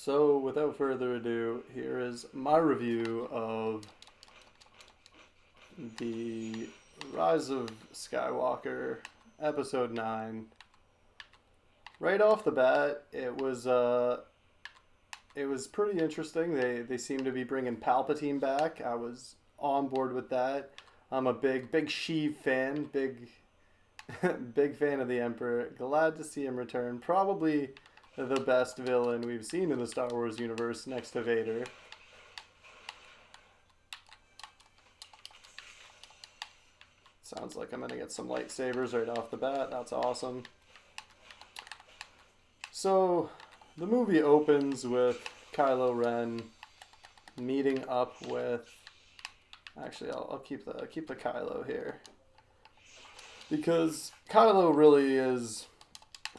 So, without further ado, here is my review of the Rise of Skywalker, Episode 9. Right off the bat, it was pretty interesting. They seem to be bringing Palpatine back. I was on board with that. I'm a big Sheev fan, big fan of the Emperor. Glad to see him return. Probably the best villain we've seen in the Star Wars universe next to Vader. Sounds like I'm going to get some lightsabers right off the bat. That's awesome. So, the movie opens with Kylo Ren meeting up with... Actually, I'll keep the Kylo here. Because Kylo really is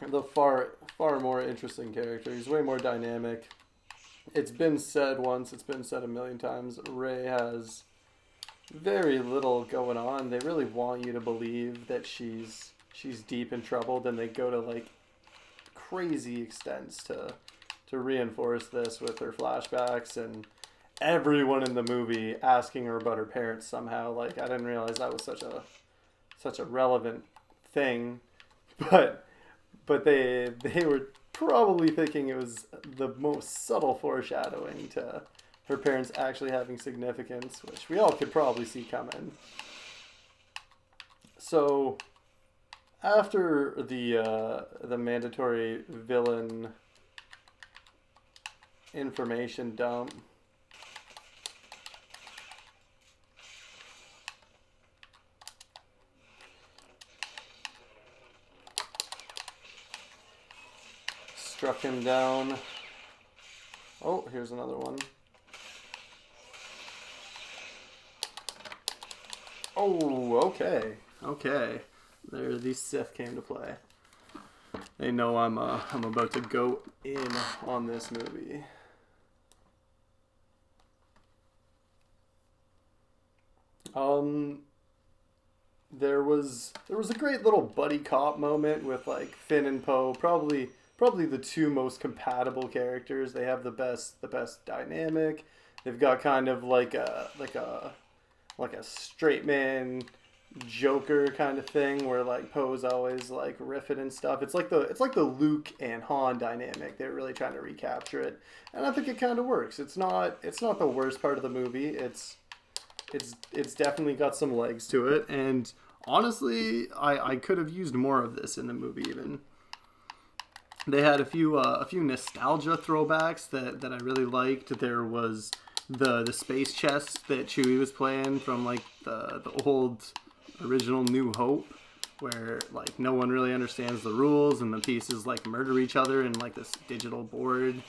the far more interesting character. He's way more dynamic. It's been said once, it's been said a million times, Rey has very little going on. They really want you to believe that she's deep in trouble, then they go to like crazy extents to reinforce this with her flashbacks and everyone in the movie asking her about her parents somehow. Like, I didn't realize that was such a relevant thing, but they were probably thinking it was the most subtle foreshadowing to her parents actually having significance, which we all could probably see coming. So after the mandatory villain information dump, struck him down. Oh, here's another one. Oh, okay. There, these Sith came to play. They know I'm about to go in on this movie. There was a great little buddy cop moment with like Finn and Poe, probably the two most compatible characters. They have the best dynamic. They've got kind of like a straight man Joker kind of thing where like Poe's always like riffing and stuff. It's like the Luke and Han dynamic. They're really trying to recapture it, and I think it kind of works. It's not the worst part of the movie. It's definitely got some legs to it, and honestly, I could have used more of this in the movie even. They had a few nostalgia throwbacks that I really liked. There was the space chest that Chewie was playing from like the old original New Hope, where like no one really understands the rules and the pieces like murder each other in like this digital board.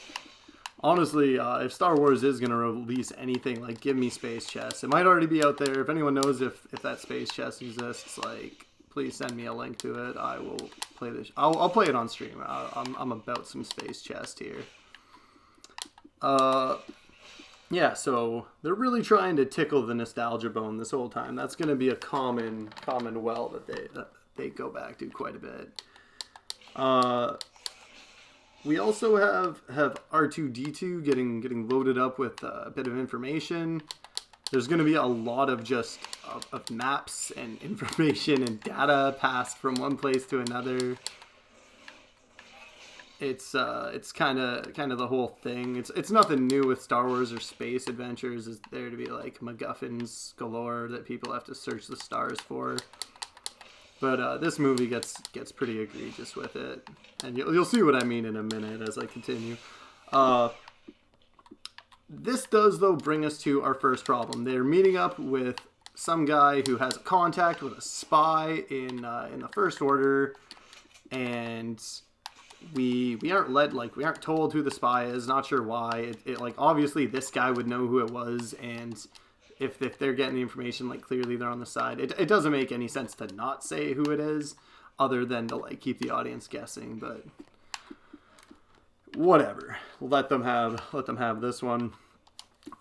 Honestly, if Star Wars is going to release anything, like, give me space chests. It might already be out there. If anyone knows if that space chest exists, like, please send me a link to it. I will play this. I'll play it on stream. I'm about some space chest here. Yeah, so they're really trying to tickle the nostalgia bone this whole time. That's going to be a common well that they go back to quite a bit. We also have R2-D2 getting loaded up with a bit of information. There's going to be a lot of just of maps and information and data passed from one place to another. It's kind of the whole thing. It's nothing new with Star Wars or space adventures. Is there to be like MacGuffins galore that people have to search the stars for. But this movie gets pretty egregious with it, and you'll see what I mean in a minute as I continue. This does, though, bring us to our first problem. They're meeting up with some guy who has contact with a spy in the First Order, and we aren't told who the spy is. Not sure why. It like obviously this guy would know who it was, and if they're getting the information, like, clearly they're on the side. It doesn't make any sense to not say who it is, other than to, like, keep the audience guessing, but whatever. Let them have this one.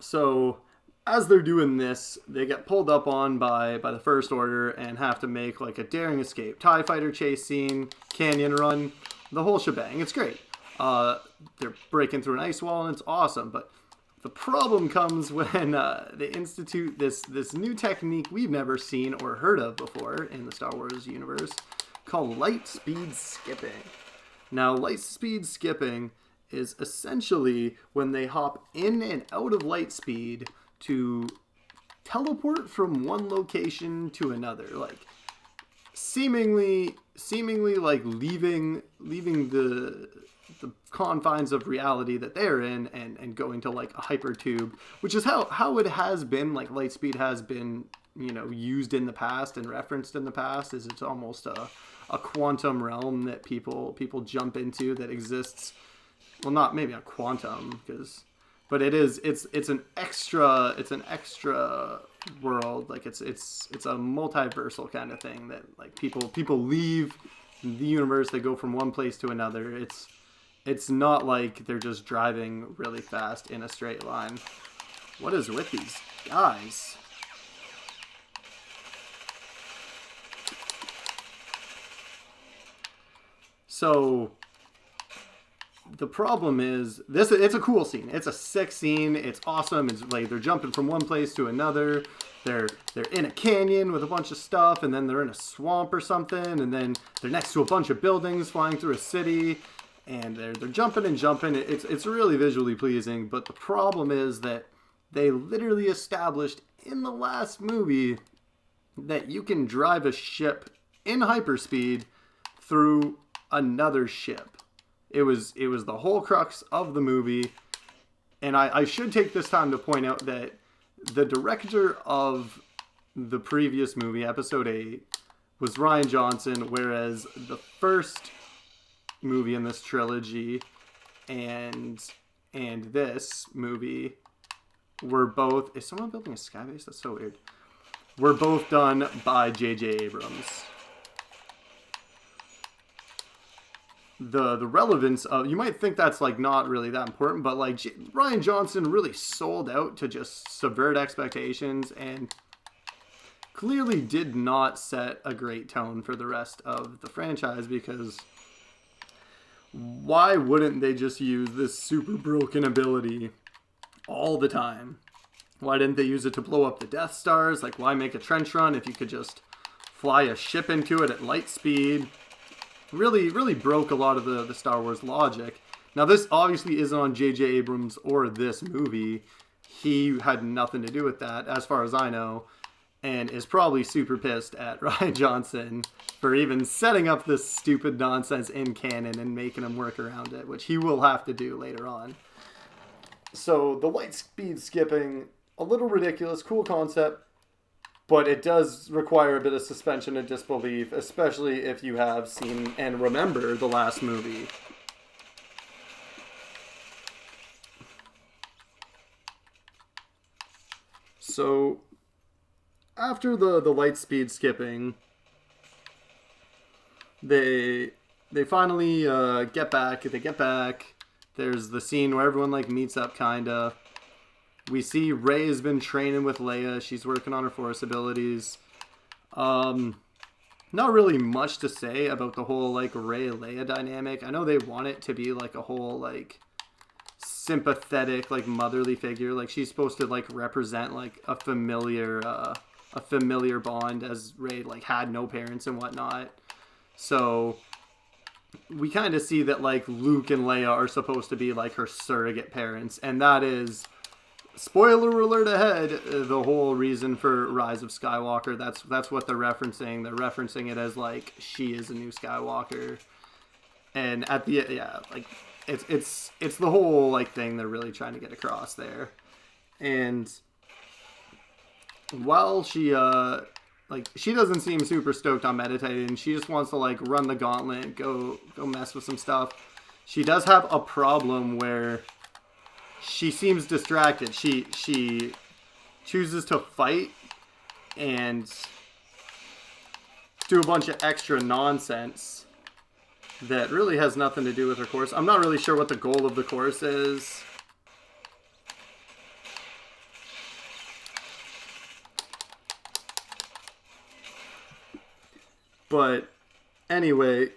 So, as they're doing this, they get pulled up on by the First Order and have to make, like, a daring escape. TIE fighter chase scene, canyon run, the whole shebang. It's great. They're breaking through an ice wall, and it's awesome. But the problem comes when they institute this new technique we've never seen or heard of before in the Star Wars universe called light speed skipping. Now, light speed skipping is essentially when they hop in and out of light speed to teleport from one location to another, like seemingly like leaving the confines of reality that they're in and going to like a hypertube, which is how it has been, like lightspeed has been, used in the past and referenced in the past. Is it's almost a quantum realm that people jump into that exists. Well, not maybe a quantum, but it's an extra world. Like it's a multiversal kind of thing that like people leave the universe, they go from one place to another. It's not like they're just driving really fast in a straight line. What is with these guys? So the problem is this. It's a cool scene. It's a sick scene. It's awesome. It's like they're jumping from one place to another. They're in a canyon with a bunch of stuff, and then they're in a swamp or something, and then they're next to a bunch of buildings flying through a city, and they're jumping and jumping. It's really visually pleasing, but the problem is that they literally established in the last movie that you can drive a ship in hyperspeed through another ship. It was the whole crux of the movie, and I should take this time to point out that the director of the previous movie, Episode 8, was Rian Johnson, whereas the first movie in this trilogy and this movie were both... Is someone building a skybase? That's so weird. Were both done by J.J. Abrams. The relevance of, you might think that's like not really that important, but like Rian Johnson really sold out to just subvert expectations and clearly did not set a great tone for the rest of the franchise, because why wouldn't they just use this super broken ability all the time? Why didn't they use it to blow up the Death Stars? Like, why make a trench run if you could just fly a ship into it at light speed? Really broke a lot of the Star Wars logic. Now, this obviously isn't on J.J. Abrams or this movie. He had nothing to do with that, as far as I know, and is probably super pissed at Rian Johnson for even setting up this stupid nonsense in canon and making him work around it, which he will have to do later on. So, the light speed skipping, a little ridiculous, cool concept, but it does require a bit of suspension of disbelief, especially if you have seen and remember the last movie. So, after the light speed skipping, they finally get back. They get back. There's the scene where everyone like meets up, kinda. We see Rey has been training with Leia. She's working on her Force abilities. Not really much to say about the whole like Rey-Leia dynamic. I know they want it to be like a whole like sympathetic, like motherly figure. Like she's supposed to like represent like a familiar bond, as Rey like had no parents and whatnot. So we kind of see that like Luke and Leia are supposed to be like her surrogate parents, and that is, spoiler alert ahead, the whole reason for Rise of Skywalker. That's what they're referencing. They're referencing it as like she is a new Skywalker, and at the like it's the whole like thing they're really trying to get across there. And while she doesn't seem super stoked on meditating, she just wants to like run the gauntlet, go mess with some stuff. She does have a problem where she seems distracted. She chooses to fight and do a bunch of extra nonsense that really has nothing to do with her course. I'm not really sure what the goal of the course is. But anyway,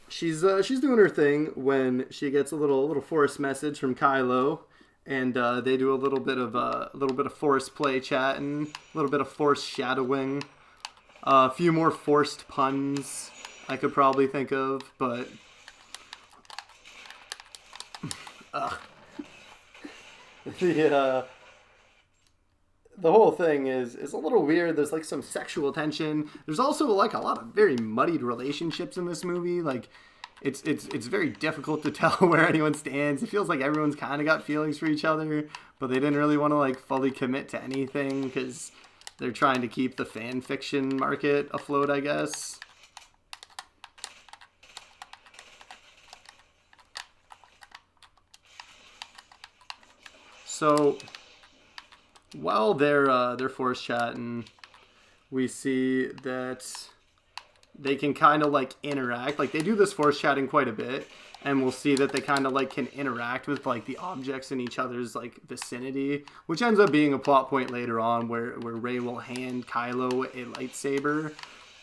she's doing her thing when she gets a little force message from Kylo, and they do a little bit of force play chatting, a little bit of force shadowing, a few more forced puns I could probably think of, but the the whole thing is a little weird. There's like some sexual tension. There's also like a lot of very muddied relationships in this movie. Like it's very difficult to tell where anyone stands. It feels like everyone's kind of got feelings for each other, but they didn't really want to like fully commit to anything because they're trying to keep the fan fiction market afloat, I guess. So while they're force chatting, we see that they can kind of like interact. Like they do this force chatting quite a bit, and we'll see that they kind of like can interact with like the objects in each other's like vicinity, which ends up being a plot point later on where Rey will hand Kylo a lightsaber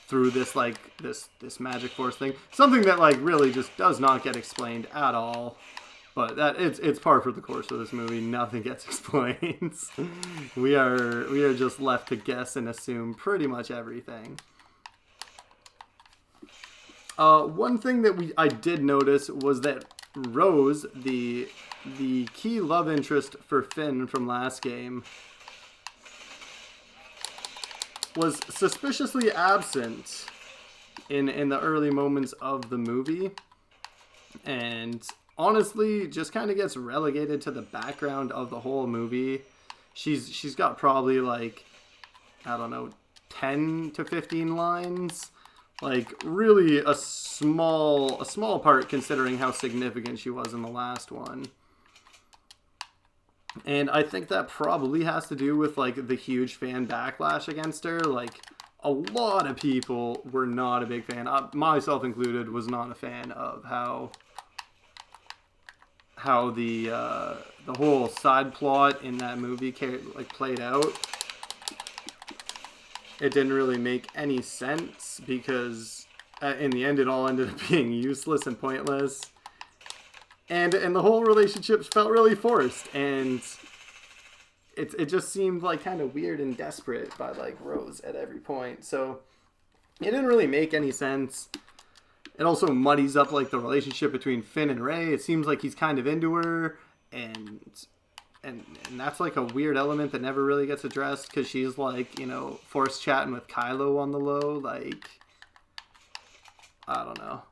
through this like this magic force thing. Something that like really just does not get explained at all. But that it's par for the course of this movie. Nothing gets explained. we are just left to guess and assume pretty much everything. One thing that I did notice was that Rose, the key love interest for Finn from last game, was suspiciously absent in the early moments of the movie, and honestly just kind of gets relegated to the background of the whole movie. She's got probably like, I don't know, 10 to 15 lines. Like really a small part considering how significant she was in the last one. And I think that probably has to do with like the huge fan backlash against her. Like a lot of people were not a big fan. Myself included was not a fan of how the whole side plot in that movie like played out. It didn't really make any sense because in the end it all ended up being useless and pointless. And the whole relationship felt really forced, and it just seemed like kind of weird and desperate by like Rose at every point. So it didn't really make any sense. It also muddies up like the relationship between Finn and Rey. It seems like he's kind of into her, and that's like a weird element that never really gets addressed because she's like, you know, force chatting with Kylo on the low. Like, I don't know.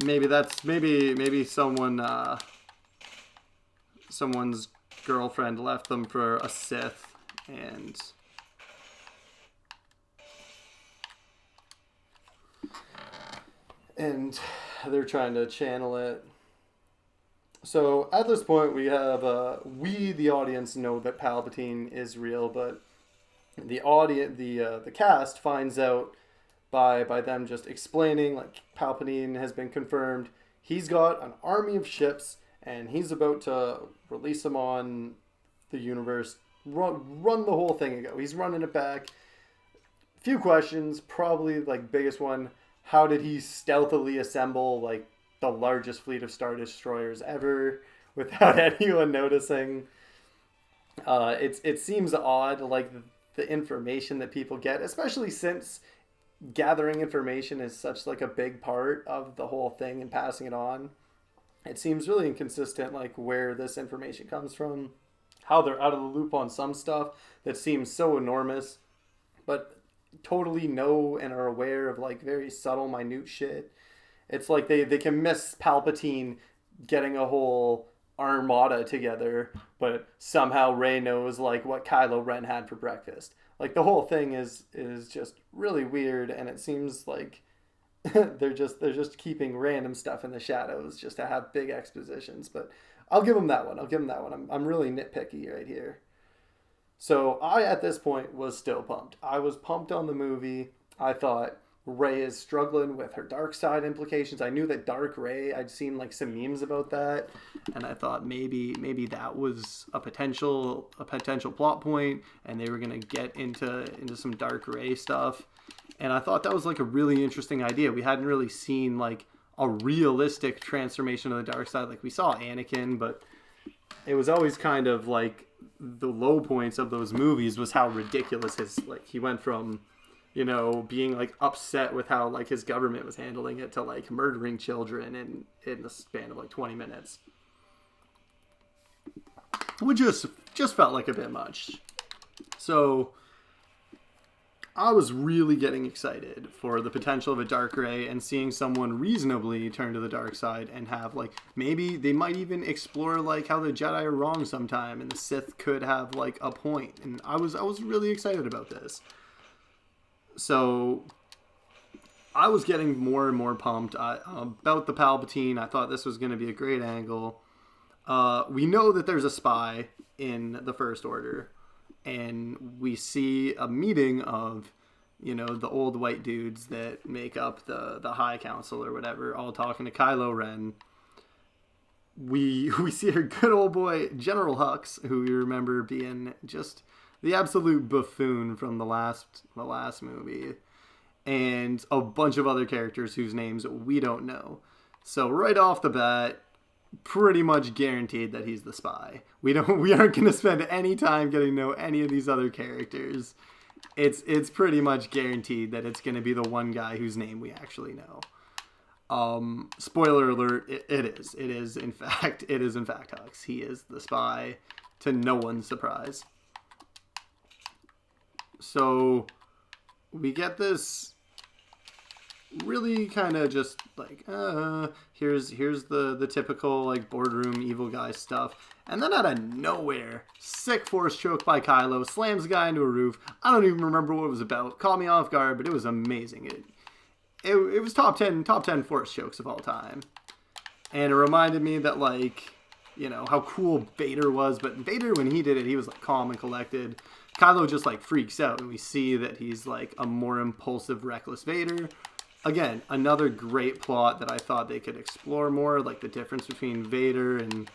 Maybe someone's girlfriend left them for a Sith, and they're trying to channel it. So at this point, we have the audience, know that Palpatine is real, but the cast finds out by them just explaining like Palpatine has been confirmed. He's got an army of ships, and he's about to release them on the universe, run the whole thing and go. He's running it back. Few questions, probably like biggest one: how did he stealthily assemble like the largest fleet of Star Destroyers ever without anyone noticing? It seems odd, like the information that people get, especially since gathering information is such like a big part of the whole thing and passing it on. It seems really inconsistent, like where this information comes from, how they're out of the loop on some stuff that seems so enormous, but totally know and are aware of like very subtle, minute shit. It's like they can miss Palpatine getting a whole armada together, but somehow Rey knows like what Kylo Ren had for breakfast. Like the whole thing is just really weird, and it seems like they're just keeping random stuff in the shadows just to have big expositions. But I'll give them that one. I'm really nitpicky right here. So I, at this point, was still pumped. I was pumped on the movie. I thought Rey is struggling with her dark side implications. I knew that Dark Rey, I'd seen like some memes about that, and I thought maybe that was a potential plot point, and they were gonna get into some Dark Rey stuff. And I thought that was like a really interesting idea. We hadn't really seen like a realistic transformation of the dark side. Like we saw Anakin, but it was always kind of like the low points of those movies was how ridiculous he went from, being like upset with how like his government was handling it to like murdering children in the span of like 20 minutes. Which just felt like a bit much. So I was really getting excited for the potential of a dark gray and seeing someone reasonably turn to the dark side and have like, maybe they might even explore like how the Jedi are wrong sometime and the Sith could have like a point. And I was really excited about this. So I was getting more and more pumped about the Palpatine. I thought this was going to be a great angle. We know that there's a spy in the First Order. And we see a meeting of, the old white dudes that make up the High Council or whatever, all talking to Kylo Ren. We see our good old boy, General Hux, who we remember being just the absolute buffoon from the last movie. And a bunch of other characters whose names we don't know. So right off the bat, pretty much guaranteed that he's the spy. We aren't going to spend any time getting to know any of these other characters. It's pretty much guaranteed that it's going to be the one guy whose name we actually know. Spoiler alert, it is in fact Hux. He is the spy, to no one's surprise. So we get this really kind of just like, here's the typical like boardroom evil guy stuff. And then out of nowhere, sick force choke by Kylo, slams the guy into a roof. I don't even remember what it was about. Caught me off guard, but it was amazing. It was top 10 force chokes of all time. And it reminded me that like, how cool Vader was. But Vader, when he did it, he was like calm and collected. Kylo just like freaks out, and we see that he's like a more impulsive, reckless Vader. Again, another great plot that I thought they could explore more, like the difference between Vader and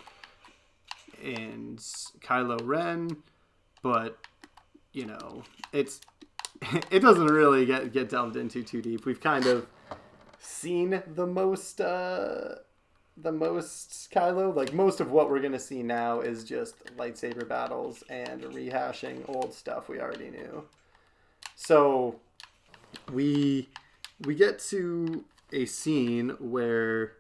Kylo Ren. But it doesn't really get delved into too deep. We've kind of seen the most Kylo. Like most of what we're gonna see now is just lightsaber battles and rehashing old stuff we already knew. So we get to a scene where,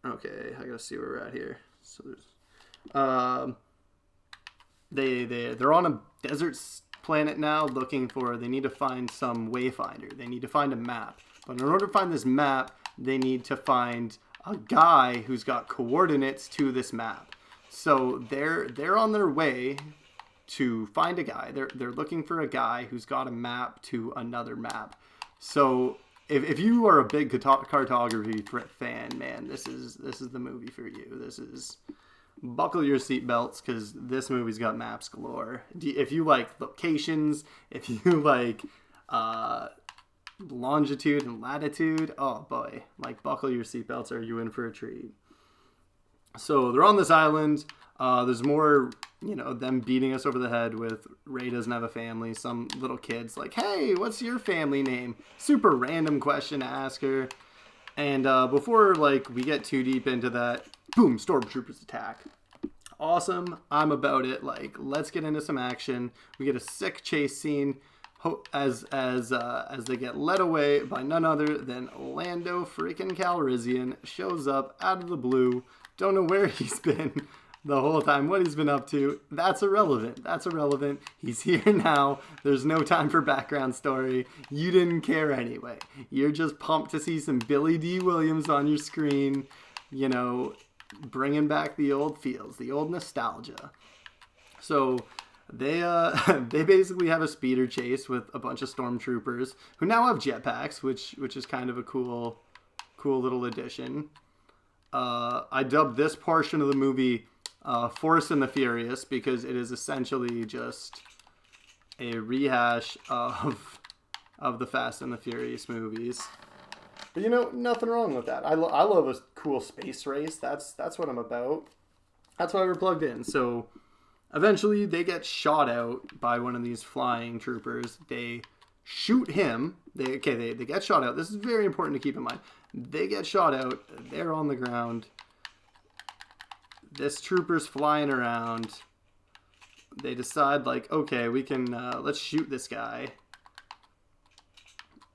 okay, I gotta see where we're at here. So there's, they're on a desert planet now looking for, they need to find some wayfinder. They need to find a map. But in order to find this map, they need to find a guy who's got coordinates to this map. So they're on their way to find a guy. They're looking for a guy who's got a map to another map. So if you are a big cartography fan, man, this is the movie for you. This is, buckle your seatbelts, because this movie's got maps galore. If you like locations, if you like longitude and latitude, oh boy, like buckle your seatbelts, are you in for a treat? So they're on this island. There's more, them beating us over the head with Rey doesn't have a family. Some little kid's like, hey, what's your family name? Super random question to ask her. And before like we get too deep into that, boom, stormtroopers attack. Awesome. I'm about it. Like, let's get into some action. We get a sick chase scene as they get led away by none other than Lando freaking Calrissian. Shows up out of the blue. Don't know where he's been the whole time, what he's been up to. That's irrelevant. He's here now. There's no time for background story. You didn't care anyway. You're just pumped to see some Billy D. Williams on your screen, bringing back the old feels, the old nostalgia. So they basically have a speeder chase with a bunch of stormtroopers who now have jetpacks, which is kind of a cool little addition. I dubbed this portion of the movie Force and the Furious, because it is essentially just a rehash of the Fast and the Furious movies. But nothing wrong with that. I love a cool space race. That's what I'm about. That's why we're plugged in. So eventually they get shot out by one of these flying troopers. They shoot him. They get shot out. This is very important to keep in mind. They get shot out. They're on the ground. This trooper's flying around. They decide, like, okay, we can, let's shoot this guy.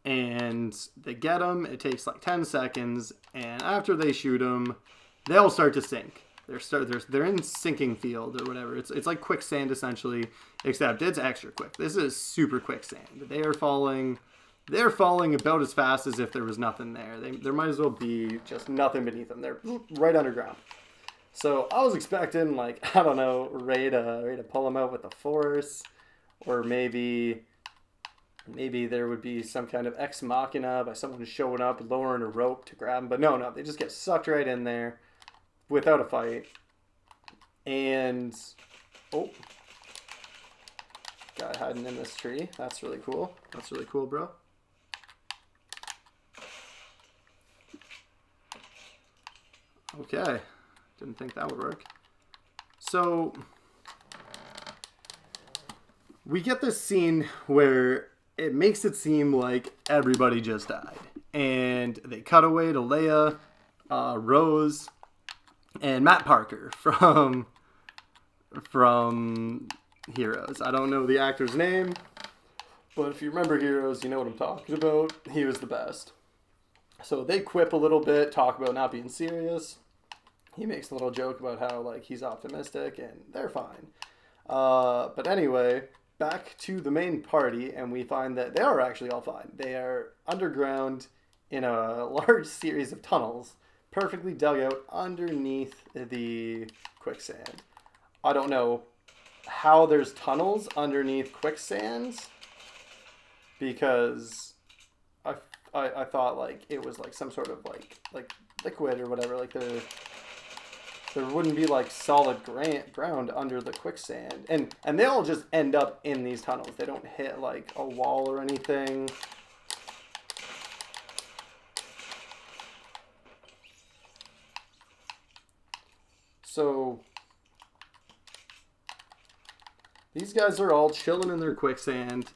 And they get him. It takes like 10 seconds. And after they shoot him, they'll start to sink. They're in sinking field or whatever. It's like quicksand essentially, except it's extra quick. This is super quicksand. They're falling about as fast as if there was nothing there. There might as well be just nothing beneath them. They're right underground. So I was expecting, like, I don't know, Ray to pull them out with the force, or maybe there would be some kind of ex machina by someone showing up, lowering a rope to grab them. But no, they just get sucked right in there without a fight. And, oh, guy hiding in this tree. That's really cool. That's really cool, bro. Okay. Didn't think that would work. So, we get this scene where it makes it seem like everybody just died. And they cut away to Leia, Rose, and Matt Parker from Heroes. I don't know the actor's name, but if you remember Heroes, you know what I'm talking about. He was the best. So they quip a little bit, talk about not being serious. He makes a little joke about how, like, he's optimistic, and they're fine. But anyway, back to the main party, and we find that they are actually all fine. They are underground in a large series of tunnels, perfectly dug out underneath the quicksand. I don't know how there's tunnels underneath quicksand, because I thought, like, it was like some sort of like liquid or whatever. Like there wouldn't be like solid ground under the quicksand, and they all just end up in these tunnels. They don't hit like a wall or anything. So these guys are all chilling in their quicksand,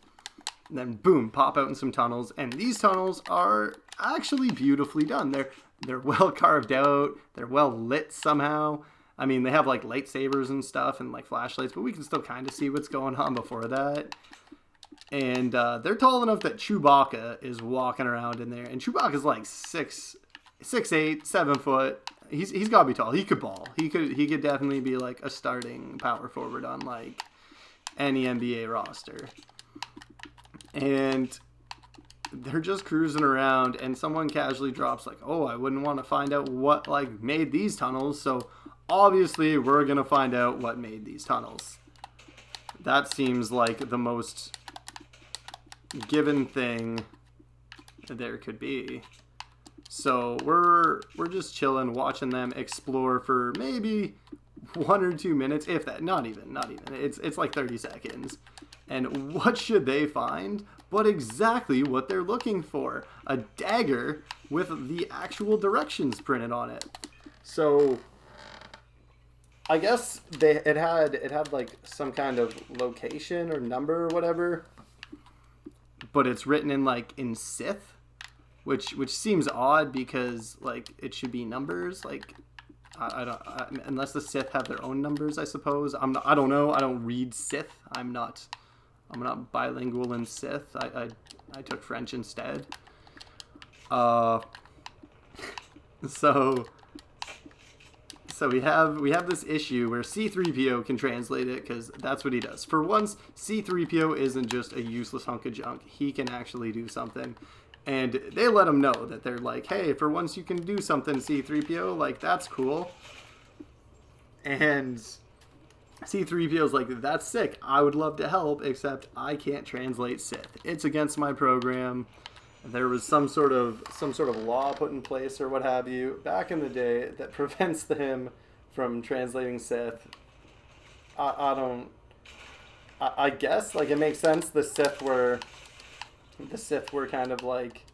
and then boom, pop out in some tunnels. And these tunnels are actually beautifully done. They're well carved out. They're well lit somehow. I mean, they have like lightsabers and stuff and like flashlights, but we can still kind of see what's going on before that. And they're tall enough that Chewbacca is walking around in there. And Chewbacca's like 6'8", 7 foot. He's got to be tall. He could ball. He could definitely be like a starting power forward on like any NBA roster. And they're just cruising around, and someone casually drops like, oh, I wouldn't want to find out what like made these tunnels, so obviously we're gonna find out what made these tunnels. That seems like the most given thing there could be. So we're just chilling, watching them explore for maybe 1 or 2 minutes, if that. Not even. It's like 30 seconds. And what should they find but exactly what they're looking for? A dagger with the actual directions printed on it. So I guess it had like some kind of location or number or whatever, but it's written in Sith, which seems odd because like it should be numbers. Like I don't unless the Sith have their own numbers, I suppose. I don't know. I don't read Sith. I'm not bilingual in Sith. I took French instead. So we have this issue where C-3PO can translate it because that's what he does. For once, C-3PO isn't just a useless hunk of junk. He can actually do something. And they let him know that they're like, hey, for once you can do something, C-3PO. Like, that's cool. And C-3PO's like, that's sick. I would love to help, except I can't translate Sith. It's against my program. There was some sort of law put in place or what have you back in the day that prevents him from translating Sith. I guess like it makes sense. The Sith were kind of like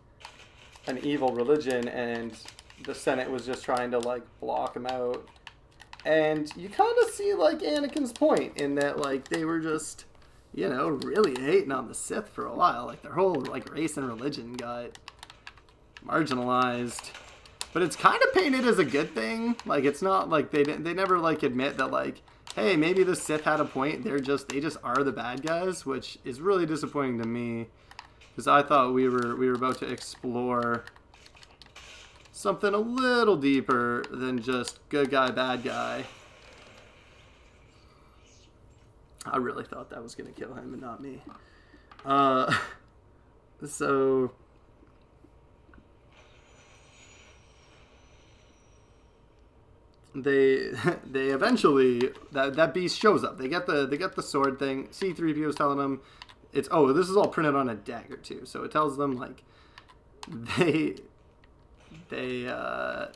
an evil religion, and the Senate was just trying to like block him out. And you kind of see like Anakin's point in that like they were just, really hating on the Sith for a while. Like, their whole, like, race and religion got marginalized. But it's kind of painted as a good thing. Like, it's not like they never, like, admit that, like, hey, maybe the Sith had a point. They just are the bad guys, which is really disappointing to me. Because I thought we were about to explore something a little deeper than just good guy, bad guy. I really thought that was going to kill him and not me. So they eventually that beast shows up. They get the sword thing. C-3PO is telling them this is all printed on a dagger too. So it tells them like they oh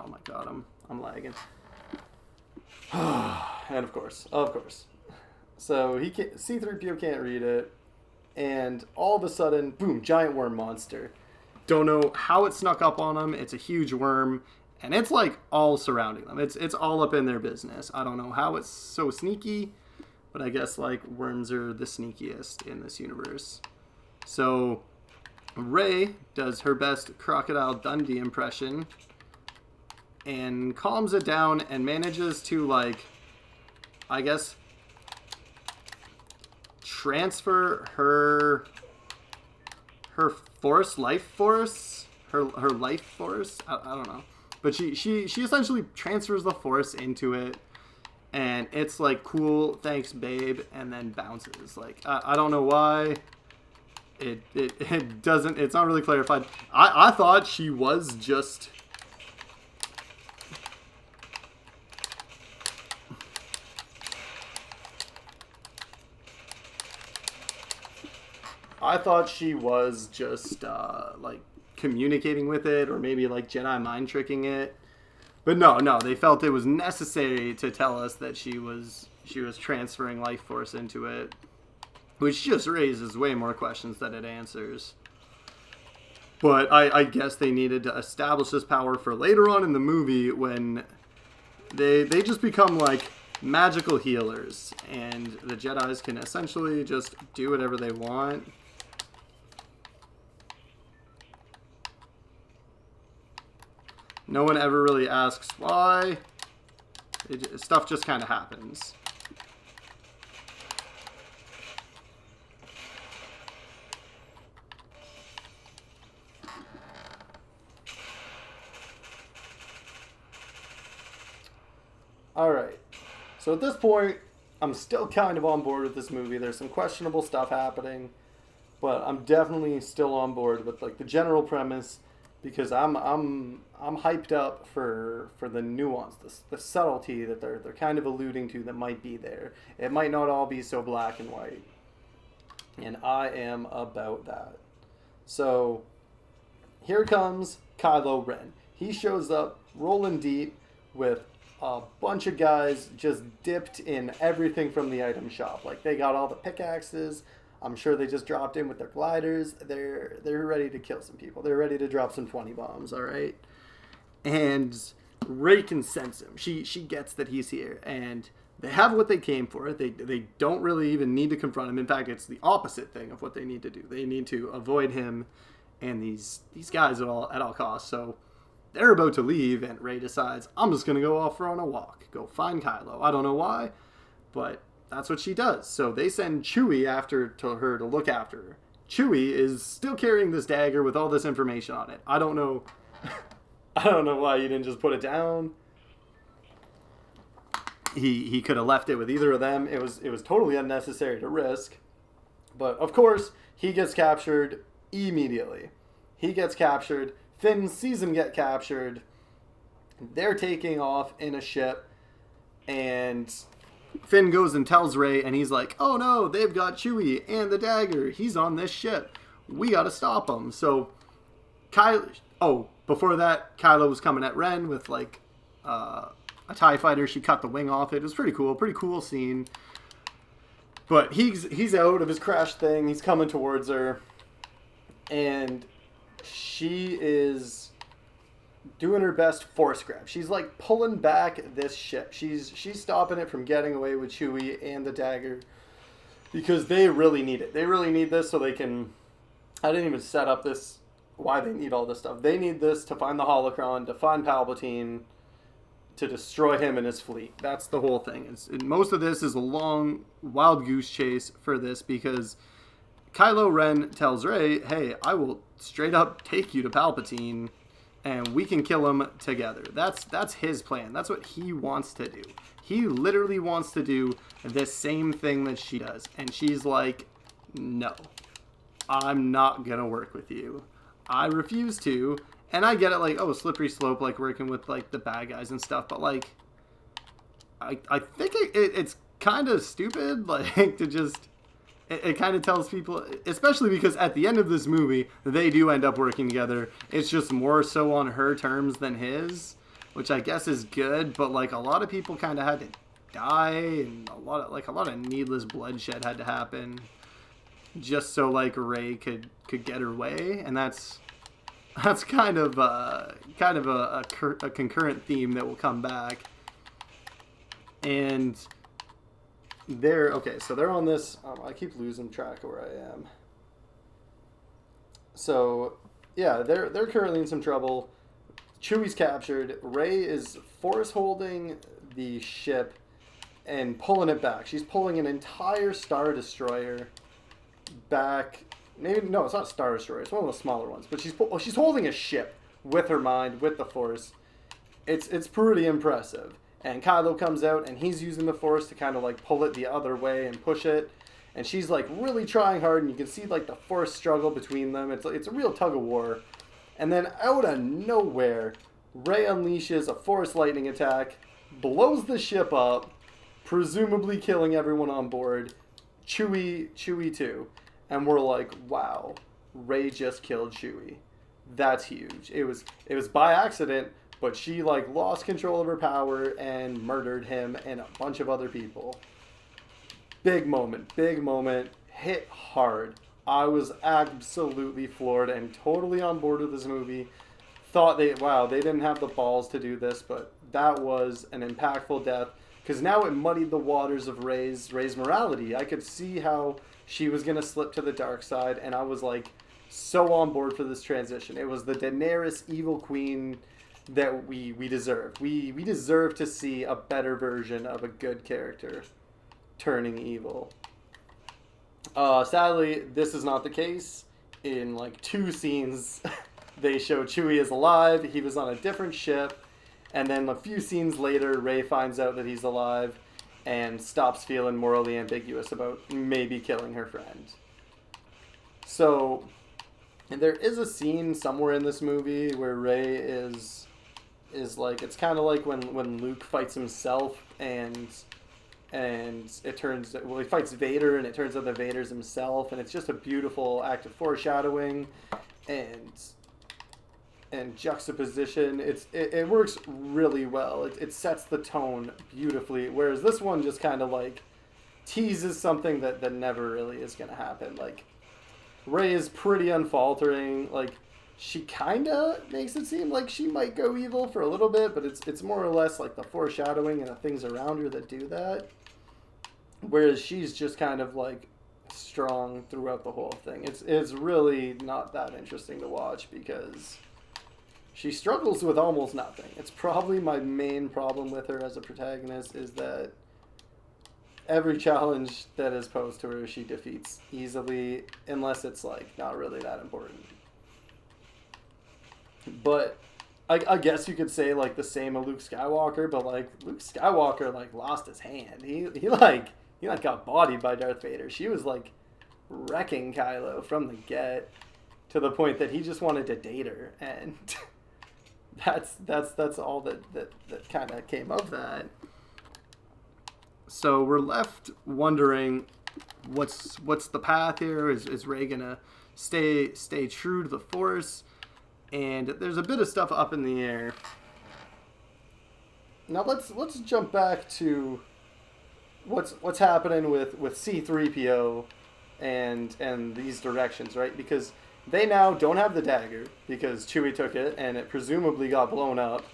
my god, I'm lagging. And of course. So C-3PO can't read it, and all of a sudden, boom, giant worm monster. Don't know how it snuck up on them. It's a huge worm, and it's like all surrounding them. It's all up in their business. I don't know how it's so sneaky, but I guess like worms are the sneakiest in this universe. So Rey does her best Crocodile Dundee impression and calms it down and manages to, like, I guess, transfer her life force. I don't know. But she essentially transfers the force into it, and it's like, cool, thanks, babe, and then bounces. Like, I don't know why. It doesn't, it's not really clarified. I thought she was just... like, communicating with it, or maybe like Jedi mind tricking it. But no, they felt it was necessary to tell us that she was transferring life force into it, which just raises way more questions than it answers. But I guess they needed to establish this power for later on in the movie when they just become like magical healers, and the Jedis can essentially just do whatever they want. No one ever really asks why. Stuff just kind of happens. Alright. So at this point, I'm still kind of on board with this movie. There's some questionable stuff happening, but I'm definitely still on board with like the general premise, because I'm hyped up for the nuance, the subtlety that they're kind of alluding to that might be there. It might not all be so black and white, and I am about that. So here comes Kylo Ren. He shows up rolling deep with a bunch of guys just dipped in everything from the item shop. Like, they got all the pickaxes. I'm sure they just dropped in with their gliders. They're ready to kill some people. They're ready to drop some 20 bombs, all right? And Rey can sense him. She gets that he's here, and they have what they came for. They don't really even need to confront him. In fact, it's the opposite thing of what they need to do. They need to avoid him and these guys at all costs. So they're about to leave, and Rey decides, I'm just going to go off for on a walk. Go find Kylo. I don't know why, but that's what she does. So they send Chewie after to her to look after her. Chewie is still carrying this dagger with all this information on it. I don't know. I don't know why you didn't just put it down. He could have left it with either of them. It was totally unnecessary to risk. But of course, he gets captured immediately. He gets captured. Finn sees him get captured. They're taking off in a ship, and Finn goes and tells Rey, and he's like, oh no, they've got Chewie and the dagger. He's on this ship. We gotta stop him. So before that, Kylo was coming at Ren with like a TIE fighter. She cut the wing off it. It was pretty cool scene. But he's out of his crash thing. He's coming towards her, and she is doing her best force grab. She's like pulling back this ship. She's stopping it from getting away with Chewie and the dagger. because they really need it. They really need this so they can. I didn't even set up this. Why they need all this stuff? They need this to find the holocron, to find Palpatine, to destroy him and his fleet. That's the whole thing. Most of this is a long, wild goose chase for this because Kylo Ren tells Rey, "Hey, I will straight up take you to Palpatine, and we can kill him together." That's his plan. That's what he wants to do. He literally wants to do the same thing that she does, and she's like, "No, I'm not gonna work with you. I refuse to." And I get it, like, oh, slippery slope, like, working with, like, the bad guys and stuff. But, like, I think it's kind of stupid, like, to just... It kind of tells people, especially because at the end of this movie, they do end up working together. It's just more so on her terms than his, which I guess is good. But, like, a lot of people kind of had to die, and a lot of needless bloodshed had to happen just so, like, Rey could get her way. And that's kind of a concurrent theme that will come back. And so they're on this. I keep losing track of where I am. So yeah, they're currently in some trouble. Chewie's captured. Rey is force holding the ship and pulling it back. She's pulling an entire Star Destroyer back. Maybe no, it's not Star Destroyer. It's one of the smaller ones. But she's holding a ship with her mind, with the Force. It's pretty impressive. And Kylo comes out, and he's using the Force to kind of like pull it the other way and push it. And she's like really trying hard, and you can see like the Force struggle between them. It's a real tug of war. And then out of nowhere, Rey unleashes a Force lightning attack, blows the ship up, presumably killing everyone on board. Chewie too. And we're like, wow, Rey just killed Chewie. That's huge. It was by accident, but she like lost control of her power and murdered him and a bunch of other people. Big moment, hit hard. I was absolutely floored and totally on board with this movie. Thought they didn't have the balls to do this, but that was an impactful death because now it muddied the waters of Rey's morality. I could see how she was going to slip to the dark side, and I was like so on board for this transition. It was the Daenerys evil queen that we deserved. We deserve to see a better version of a good character turning evil. Sadly, this is not the case. In like 2 scenes, they show Chewie is alive. He was on a different ship. And then a few scenes later, Rey finds out that he's alive and stops feeling morally ambiguous about maybe killing her friend. So, and there is a scene somewhere in this movie where Rey is like, it's kind of like when Luke fights himself and it turns, well, he fights Vader and it turns out that Vader's himself, and it's just a beautiful act of foreshadowing and juxtaposition. It works really well. It sets the tone beautifully, whereas this one just kind of like teases something that never really is going to happen. Like, Rey is pretty unfaltering. Like, she kind of makes it seem like she might go evil for a little bit, but it's more or less like the foreshadowing and the things around her that do that. Whereas she's just kind of like strong throughout the whole thing. It's really not that interesting to watch because she struggles with almost nothing. It's probably my main problem with her as a protagonist is that every challenge that is posed to her, she defeats easily, unless it's like not really that important. But I guess you could say like the same of Luke Skywalker, but like Luke Skywalker like lost his hand. He got bodied by Darth Vader. She was like wrecking Kylo from the get to the point that he just wanted to date her, and that's all that kind of came of that. So we're left wondering what's the path here? Is Rey gonna stay true to the Force? And there's a bit of stuff up in the air. Now let's jump back to what's happening with C-3PO and these directions, right? Because they now don't have the dagger because Chewie took it and it presumably got blown up.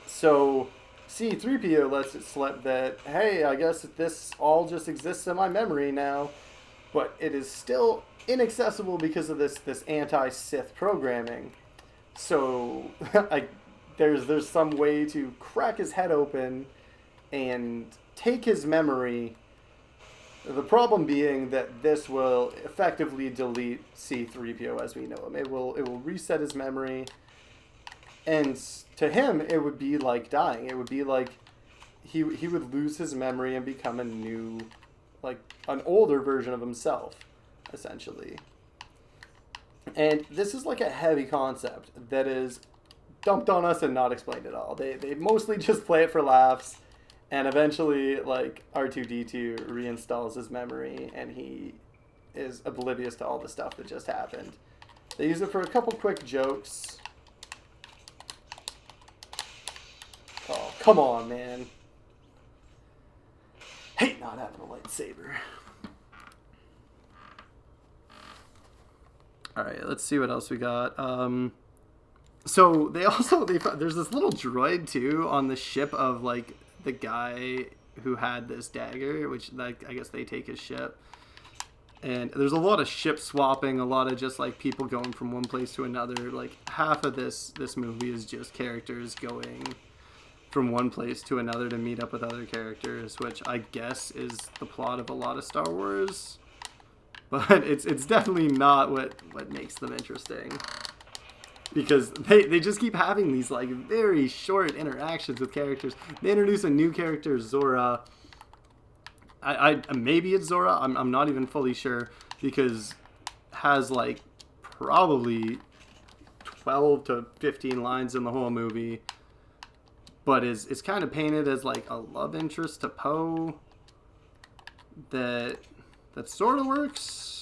So C-3PO lets it slip that, hey, I guess this all just exists in my memory now, but it is still inaccessible because of this anti-Sith programming. So there's some way to crack his head open and take his memory. The problem being that this will effectively delete C-3PO as we know him. It will reset his memory, and to him it would be like dying. It would be like he would lose his memory and become a new, like an older version of himself, essentially. And this is like a heavy concept that is dumped on us and not explained at all. They mostly just play it for laughs, and eventually, like, R2-D2 reinstalls his memory, and he is oblivious to all the stuff that just happened. They use it for a couple quick jokes. Oh, come on, man. Hate not having a lightsaber. Alright, let's see what else we got. So there's this little droid too on the ship of like the guy who had this dagger, which like I guess they take his ship. And there's a lot of ship swapping, a lot of just like people going from one place to another. Like half of this movie is just characters going from one place to another to meet up with other characters, which I guess is the plot of a lot of Star Wars. But it's definitely not what makes them interesting. Because they just keep having these like very short interactions with characters. They introduce a new character, Zora. I maybe it's Zora. I'm not even fully sure, because has like probably 12 to 15 lines in the whole movie, but is kind of painted as like a love interest to Poe. That sort of works.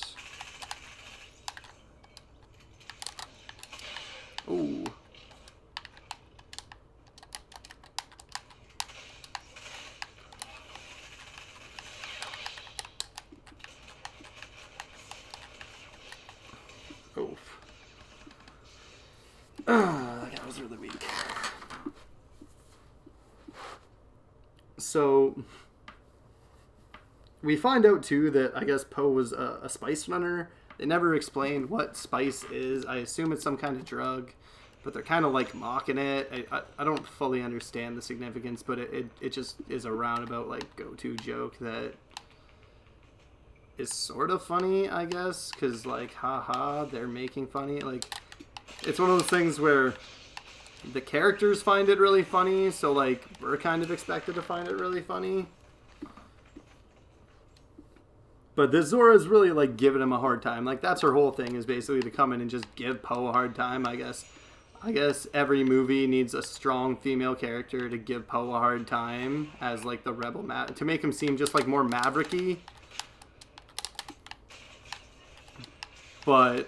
Ooh. Oof. That was really weak. So we find out too that I guess Poe was a spice runner. They never explained what spice is. I assume it's some kind of drug, but they're kind of like mocking it. I don't fully understand the significance, but it just is a roundabout like go-to joke that is sort of funny, I guess, because like haha, they're making funny. Like it's one of those things where the characters find it really funny, so like we're kind of expected to find it really funny. But this Zora's really like giving him a hard time. Like that's her whole thing, is basically to come in and just give Poe a hard time. I guess every movie needs a strong female character to give Poe a hard time as like the rebel to make him seem just like more mavericky. But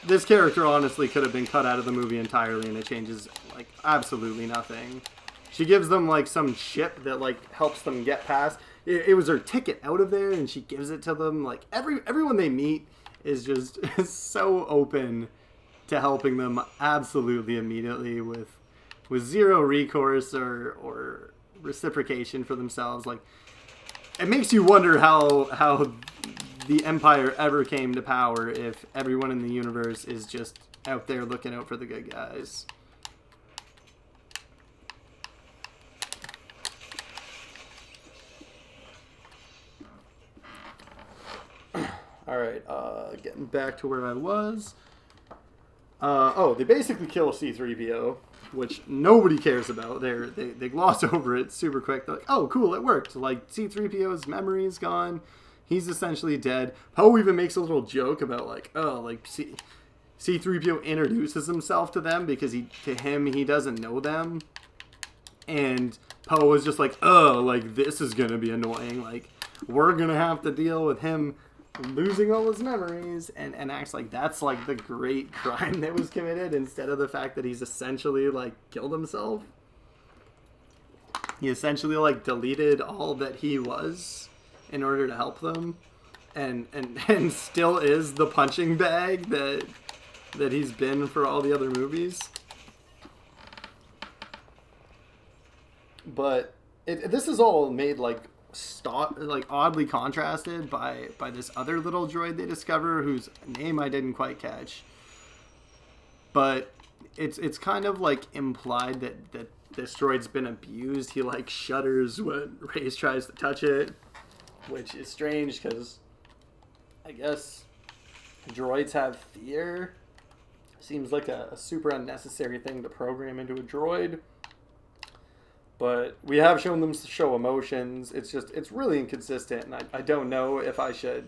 this character honestly could have been cut out of the movie entirely, and it changes like absolutely nothing. She gives them like some ship that like helps them get past. It was her ticket out of there, and she gives it to them. Like everyone they meet is just so open to helping them absolutely immediately with zero recourse or reciprocation for themselves. Like it makes you wonder how the Empire ever came to power if everyone in the universe is just out there looking out for the good guys. Alright, getting back to where I was. They basically kill C-3PO, which nobody cares about. They gloss over it super quick. They're like, oh, cool, it worked. Like, C-3PO's memory is gone. He's essentially dead. Poe even makes a little joke about, like, oh, like, C-3PO introduces himself to them because to him, he doesn't know them. And Poe is just like, oh, like, this is going to be annoying. Like, we're going to have to deal with him losing all his memories, and acts like that's like the great crime that was committed, instead of the fact that he's essentially like killed himself. He essentially like deleted all that he was in order to help them, and still is the punching bag that he's been for all the other movies. But this is all made like oddly contrasted by this other little droid they discover whose name I didn't quite catch. But it's kind of like implied that this droid's been abused. He like shudders when Reyes tries to touch it, which is strange because I guess droids have fear. Seems like a super unnecessary thing to program into a droid. But we have shown them to show emotions. It's really inconsistent, and I don't know if I should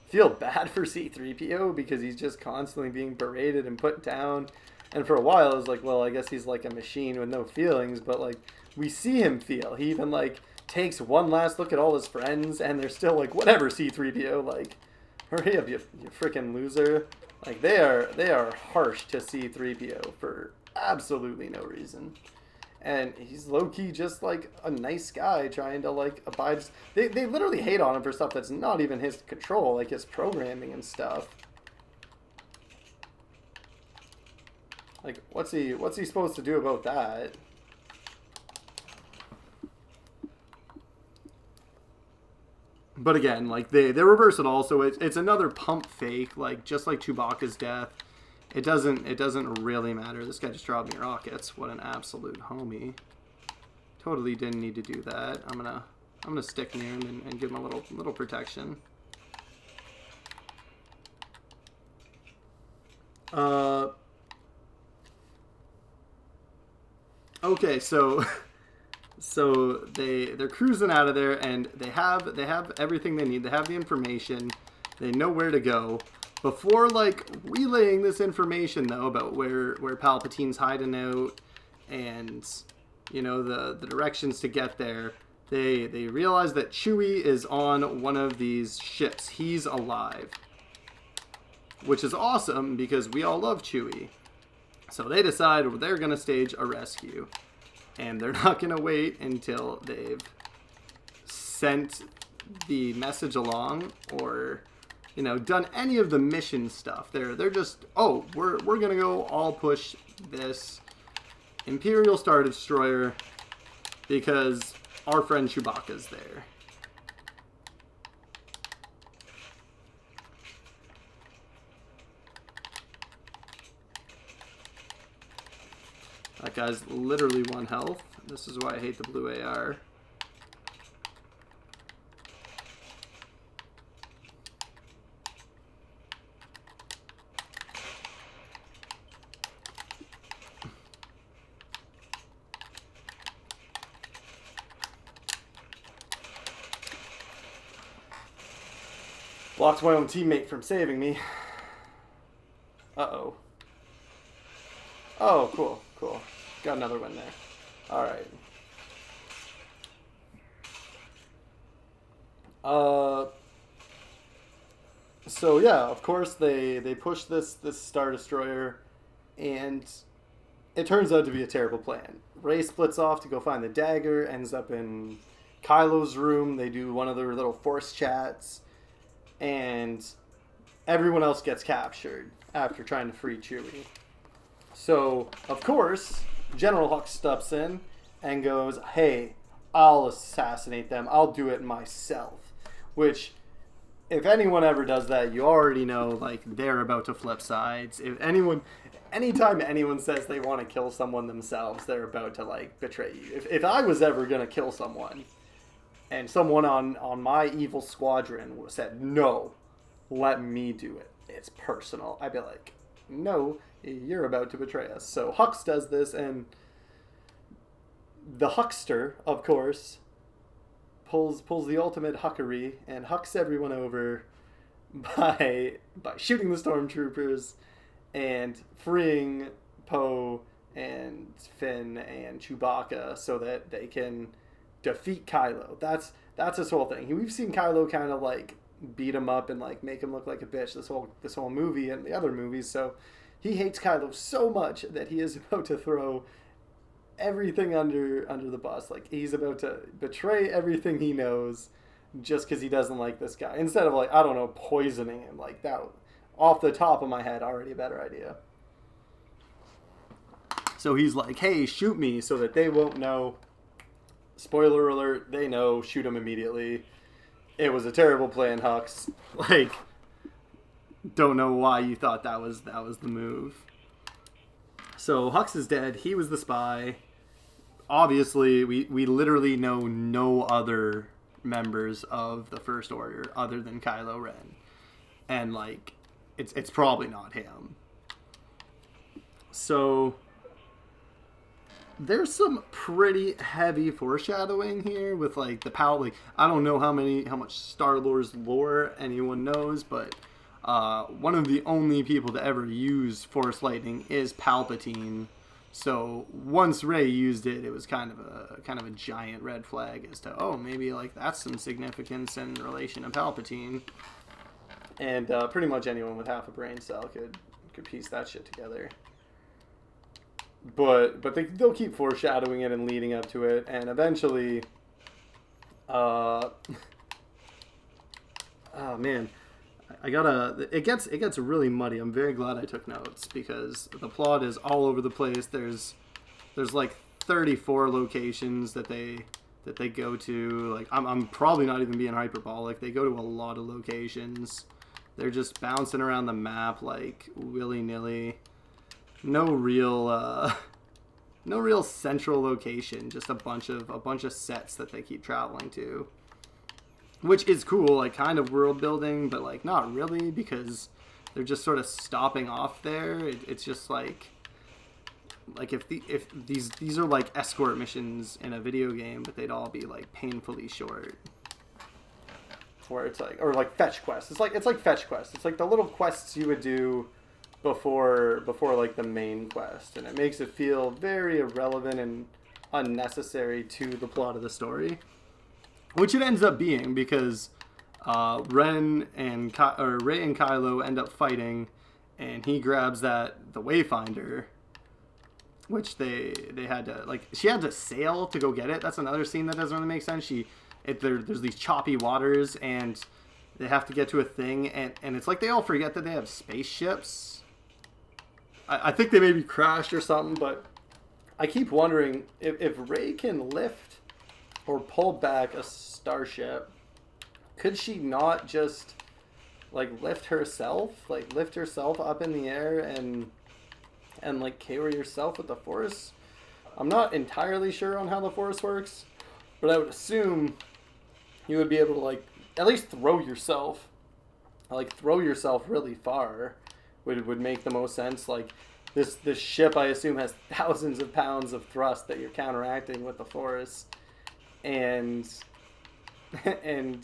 feel bad for C-3PO because he's just constantly being berated and put down. And for a while, I was like, well, I guess he's like a machine with no feelings. But like, we see him feel. He even like takes one last look at all his friends, and they're still like, whatever, C-3PO. Like, hurry up, you freaking loser. Like, they are harsh to C-3PO for absolutely no reason. And he's low-key just, like, a nice guy trying to, like, abide. They literally hate on him for stuff that's not even his control, like his programming and stuff. Like, what's he supposed to do about that? But again, like, they reverse it all, so it's another pump fake, like, just like Chewbacca's death. It doesn't really matter. This guy just dropped me rockets. What an absolute homie. Totally didn't need to do that. I'm gonna stick near him and give him a little protection. Okay, so they're cruising out of there, and they have everything they need. They have the information. They know where to go. Before, like, relaying this information, though, about where Palpatine's hiding out and, you know, the directions to get there, they realize that Chewie is on one of these ships. He's alive. Which is awesome, because we all love Chewie. So they decide they're going to stage a rescue. And they're not going to wait until they've sent the message along or, you know, done any of the mission stuff. They're just, oh, we're gonna go all push this Imperial Star Destroyer because our friend Chewbacca's there. That guy's literally 1 health. This is why I hate the blue AR. Blocked my own teammate from saving me. Uh-oh. Oh, cool. Got another one there. Alright. So yeah, of course they push this Star Destroyer, and it turns out to be a terrible plan. Rey splits off to go find the dagger, ends up in Kylo's room. They do one of their little force chats, and everyone else gets captured after trying to free Chewie. So, of course, General Hux steps in and goes, hey, I'll assassinate them. I'll do it myself. Which, if anyone ever does that, you already know, like, they're about to flip sides. Anytime anyone says they want to kill someone themselves, they're about to, like, betray you. If I was ever going to kill someone, and someone on my evil squadron said, no, let me do it, it's personal, I'd be like, no, you're about to betray us. So Hux does this, and the Huckster, of course, pulls the ultimate huckery and hucks everyone over by shooting the stormtroopers and freeing Poe and Finn and Chewbacca so that they can defeat Kylo. That's his whole thing. We've seen Kylo kind of like beat him up and like make him look like a bitch this whole movie and the other movies. So he hates Kylo so much that he is about to throw everything under the bus. Like, he's about to betray everything he knows just because he doesn't like this guy. Instead of, like, I don't know, poisoning him. Like, that, off the top of my head, already a better idea. So he's like, hey, shoot me so that they won't know Spoiler alert, they know, shoot him immediately. It was a terrible plan, Hux. Like, don't know why you thought that was the move. So Hux is dead. He was the spy. Obviously, we literally know no other members of the First Order other than Kylo Ren. And, like, it's probably not him. So there's some pretty heavy foreshadowing here with, like, the power. Like, I don't know how much Star Wars lore anyone knows, but one of the only people to ever use Force lightning is Palpatine. So once Rey used it, it was kind of a giant red flag as to, oh, maybe like that's some significance in relation to Palpatine. And pretty much anyone with half a brain cell could piece that shit together. But they'll keep foreshadowing it and leading up to it, and eventually, oh man, it gets really muddy. I'm very glad I took notes because the plot is all over the place. There's like 34 locations that they go to. Like I'm probably not even being hyperbolic. They go to a lot of locations. They're just bouncing around the map like willy-nilly. No real central location. Just a bunch of sets that they keep traveling to. Which is cool, like kind of world building, but like not really because they're just sort of stopping off there. It's just like if these are like escort missions in a video game, but they'd all be like painfully short. Where it's like, or like fetch quests. It's like fetch quests. It's like the little quests you would do before like the main quest, and it makes it feel very irrelevant and unnecessary to the plot of the story. Which it ends up being because Rey and Kylo end up fighting, and he grabs the Wayfinder, which they had to, like, she had to sail to go get it. That's another scene that doesn't really make sense. There's these choppy waters, and they have to get to a thing, and it's like they all forget that they have spaceships. I think they maybe crashed or something, but I keep wondering if Rey can lift or pull back a starship, could she not just like lift herself up in the air and like carry herself with the Force? I'm not entirely sure on how the Force works, but I would assume you would be able to like at least throw yourself really far would make the most sense. Like this ship, I assume, has thousands of pounds of thrust that you're counteracting with the Force. And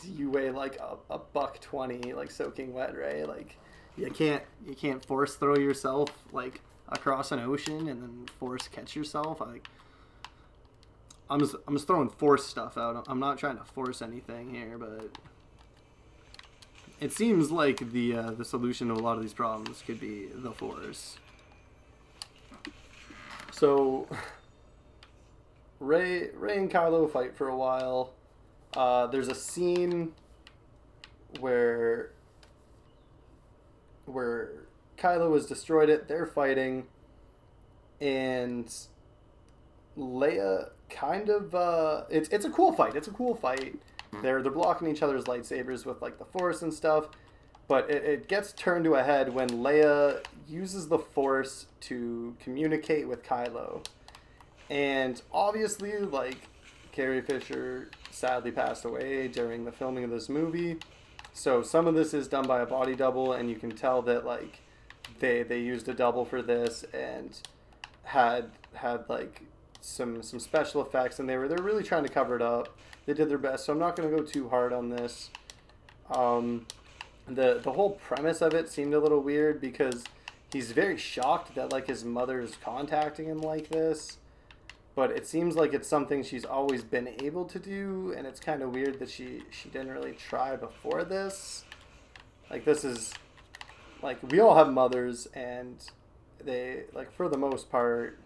you weigh like a $120, like soaking wet, right? Like you can't force throw yourself like across an ocean and then force catch yourself. I'm just throwing force stuff out. I'm not trying to force anything here, but it seems like the solution to a lot of these problems could be the Force. So Rey and Kylo fight for a while. There's a scene where Kylo has destroyed it. They're fighting, and Leia kind of it's a cool fight. It's a cool fight. They're blocking each other's lightsabers with like the Force and stuff, but it gets turned to a head when Leia uses the Force to communicate with Kylo. And obviously, like, Carrie Fisher sadly passed away during the filming of this movie. So some of this is done by a body double, and you can tell that, like, they used a double for this and had like, some special effects, and they're really trying to cover it up. They did their best, so I'm not going to go too hard on this. The whole premise of it seemed a little weird because he's very shocked that, like, his mother's contacting him like this. But it seems like it's something she's always been able to do, and it's kind of weird that she didn't really try before this. Like, this is, like, we all have mothers, and they, like, for the most part,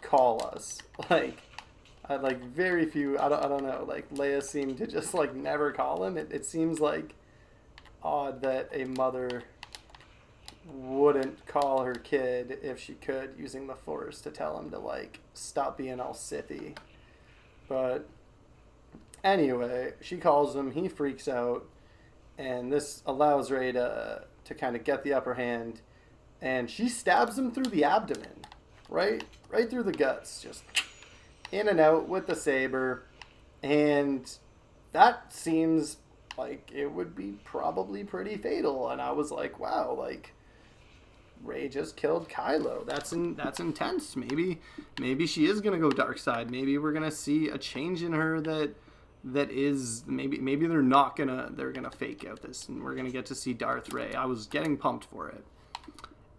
call us. Like, I like very few, I don't know, like, Leia seemed to just, like, never call him. It seems, like, odd that a mother wouldn't call her kid if she could using the Force to tell him to like stop being all Sithy. But anyway, she calls him. He freaks out, and this allows Rey to kind of get the upper hand, and she stabs him through the abdomen, right through the guts, just in and out with the saber, and that seems like it would be probably pretty fatal. And I was like, wow, like Rey just killed Kylo. That's intense. Maybe she is gonna go dark side. Maybe we're gonna see a change in her that is maybe they're gonna fake out this and we're gonna get to see Darth Rey. I was getting pumped for it,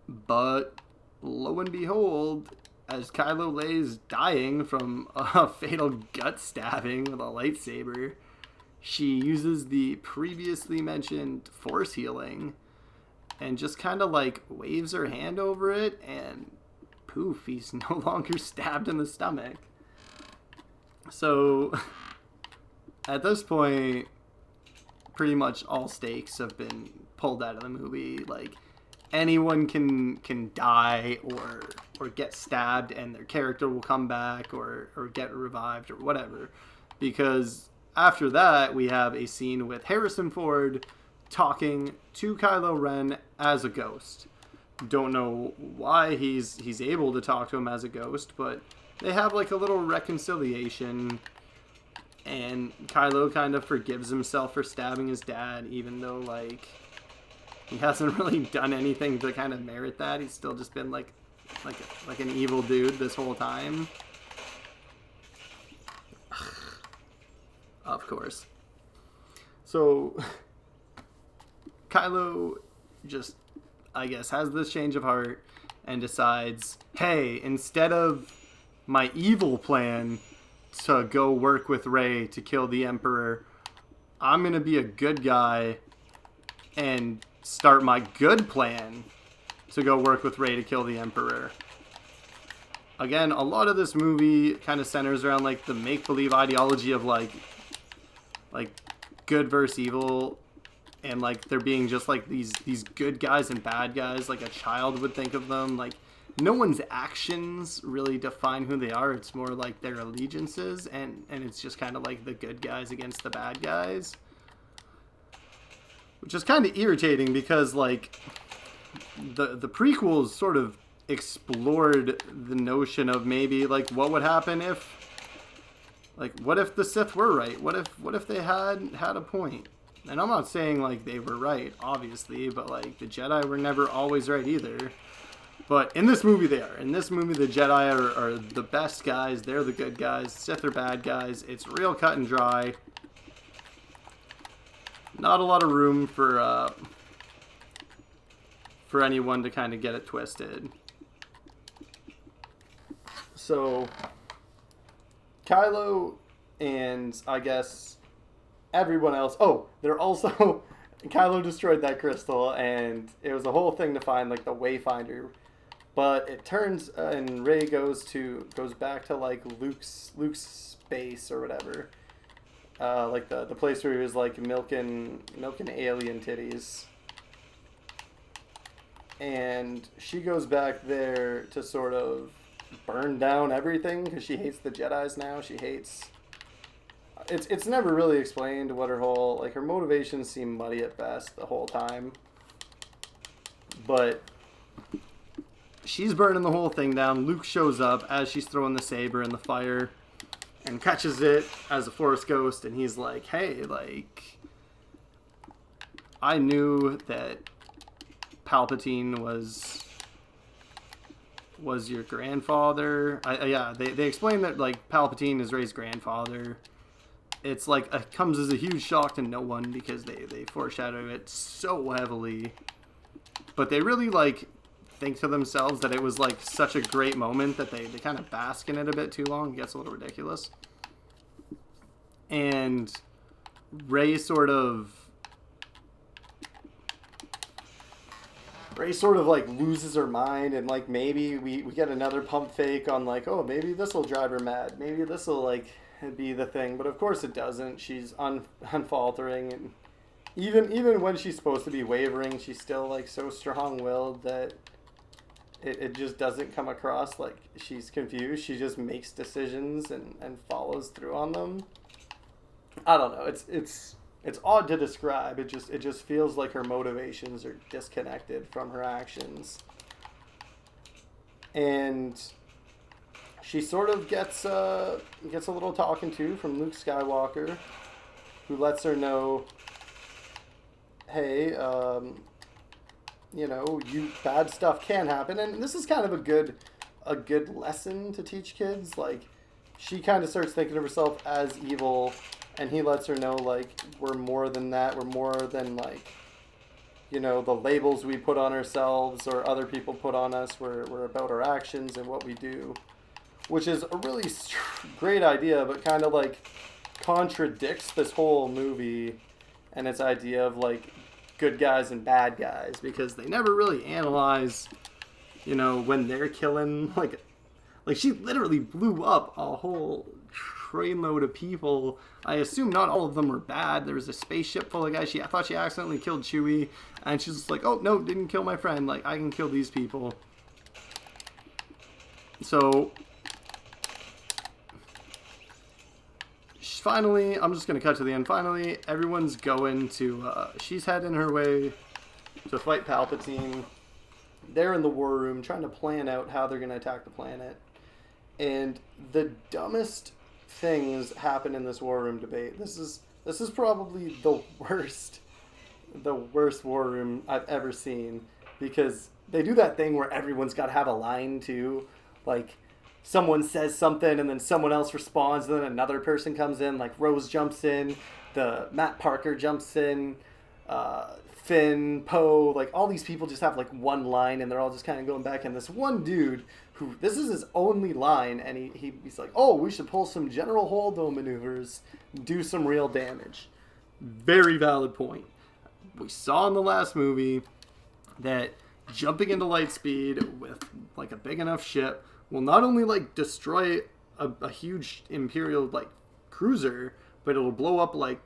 but lo and behold, as Kylo lays dying from a fatal gut stabbing with a lightsaber, she uses the previously mentioned force healing and just kind of like waves her hand over it, and poof, he's no longer stabbed in the stomach. So at this point, pretty much all stakes have been pulled out of the movie. Like, anyone can die or get stabbed and their character will come back or get revived or whatever. Because after that, we have a scene with Harrison Ford talking to Kylo Ren as a ghost. Don't know why he's able to talk to him as a ghost, but they have like a little reconciliation, and Kylo kind of forgives himself for stabbing his dad, even though like he hasn't really done anything to kind of merit that. He's still just been like an evil dude this whole time. Of course. So Kylo just, I guess, has this change of heart and decides, hey, instead of my evil plan to go work with Rey to kill the Emperor, I'm going to be a good guy and start my good plan to go work with Rey to kill the Emperor. Again, a lot of this movie kind of centers around like the make-believe ideology of like good versus evil, and like there being just like these good guys and bad guys like a child would think of them. Like, no one's actions really define who they are. It's more like their allegiances, and it's just kind of like the good guys against the bad guys, which is kind of irritating because like the prequels sort of explored the notion of maybe like what would happen if, like, what if the Sith were right? What if they had a point? And I'm not saying like they were right, obviously, but like the Jedi were never always right either. But in this movie they are. In this movie the Jedi are the best guys. They're the good guys. Sith are bad guys. It's real cut and dry. Not a lot of room for anyone to kind of get it twisted. So Kylo and I guess everyone else. Oh, they're also Kylo destroyed that crystal, and it was a whole thing to find like the Wayfinder. But it turns and Rey goes back to like Luke's base or whatever, like the place where he was like milking alien titties. And she goes back there to sort of burn down everything because she hates the Jedis now. She hates. It's never really explained what her whole her motivations seem muddy at best the whole time. But she's burning the whole thing down. Luke shows up as she's throwing the saber in the fire and catches it as a Force ghost, and he's like, hey, like, I knew that Palpatine was your grandfather. They explain that like Palpatine is Rey's grandfather. It's like it comes as a huge shock to no one because they foreshadow it so heavily. But they really like think to themselves that it was like such a great moment that they kind of bask in it a bit too long. It gets a little ridiculous. And Rey sort of like loses her mind, and like maybe we get another pump fake on like, oh, maybe this will drive her mad. Maybe this will like be the thing. But of course it doesn't. She's unfaltering, and even when she's supposed to be wavering, she's still like so strong-willed that it just doesn't come across like she's confused. She just makes decisions and follows through on them. I don't know. It's odd to describe. It just feels like her motivations are disconnected from her actions. And she sort of gets a little talking to from Luke Skywalker, who lets her know, hey, you bad stuff can happen, and this is kind of a good lesson to teach kids. Like, she kind of starts thinking of herself as evil, and he lets her know, like, we're more than that. We're more than, like, the labels we put on ourselves or other people put on us. We're about our actions and what we do, which is a really great idea, but kind of, like, contradicts this whole movie and its idea of, like, good guys and bad guys, because they never really analyze, when they're killing, like she literally blew up a whole trainload of people. I assume not all of them were bad. There was a spaceship full of guys. I thought she accidentally killed Chewie, and she's just like, oh, no, didn't kill my friend. Like, I can kill these people. So, finally, I'm just going to cut to the end. Finally, everyone's going to, she's heading her way to fight Palpatine. They're in the war room trying to plan out how they're going to attack the planet. And the dumbest things happen in this war room debate. This is probably the worst war room I've ever seen, because they do that thing where everyone's got to have a line too. Like, someone says something and then someone else responds, and then another person comes in, like Rose jumps in, Matt Parker jumps in, Finn, Poe, like all these people just have like one line, and they're all just kind of going back, and this one dude who, this is his only line, and he's like, oh, we should pull some General Holdo maneuvers, do some real damage. Very valid point. We saw in the last movie that jumping into light speed with like a big enough ship will not only like destroy a huge Imperial like cruiser, but it'll blow up like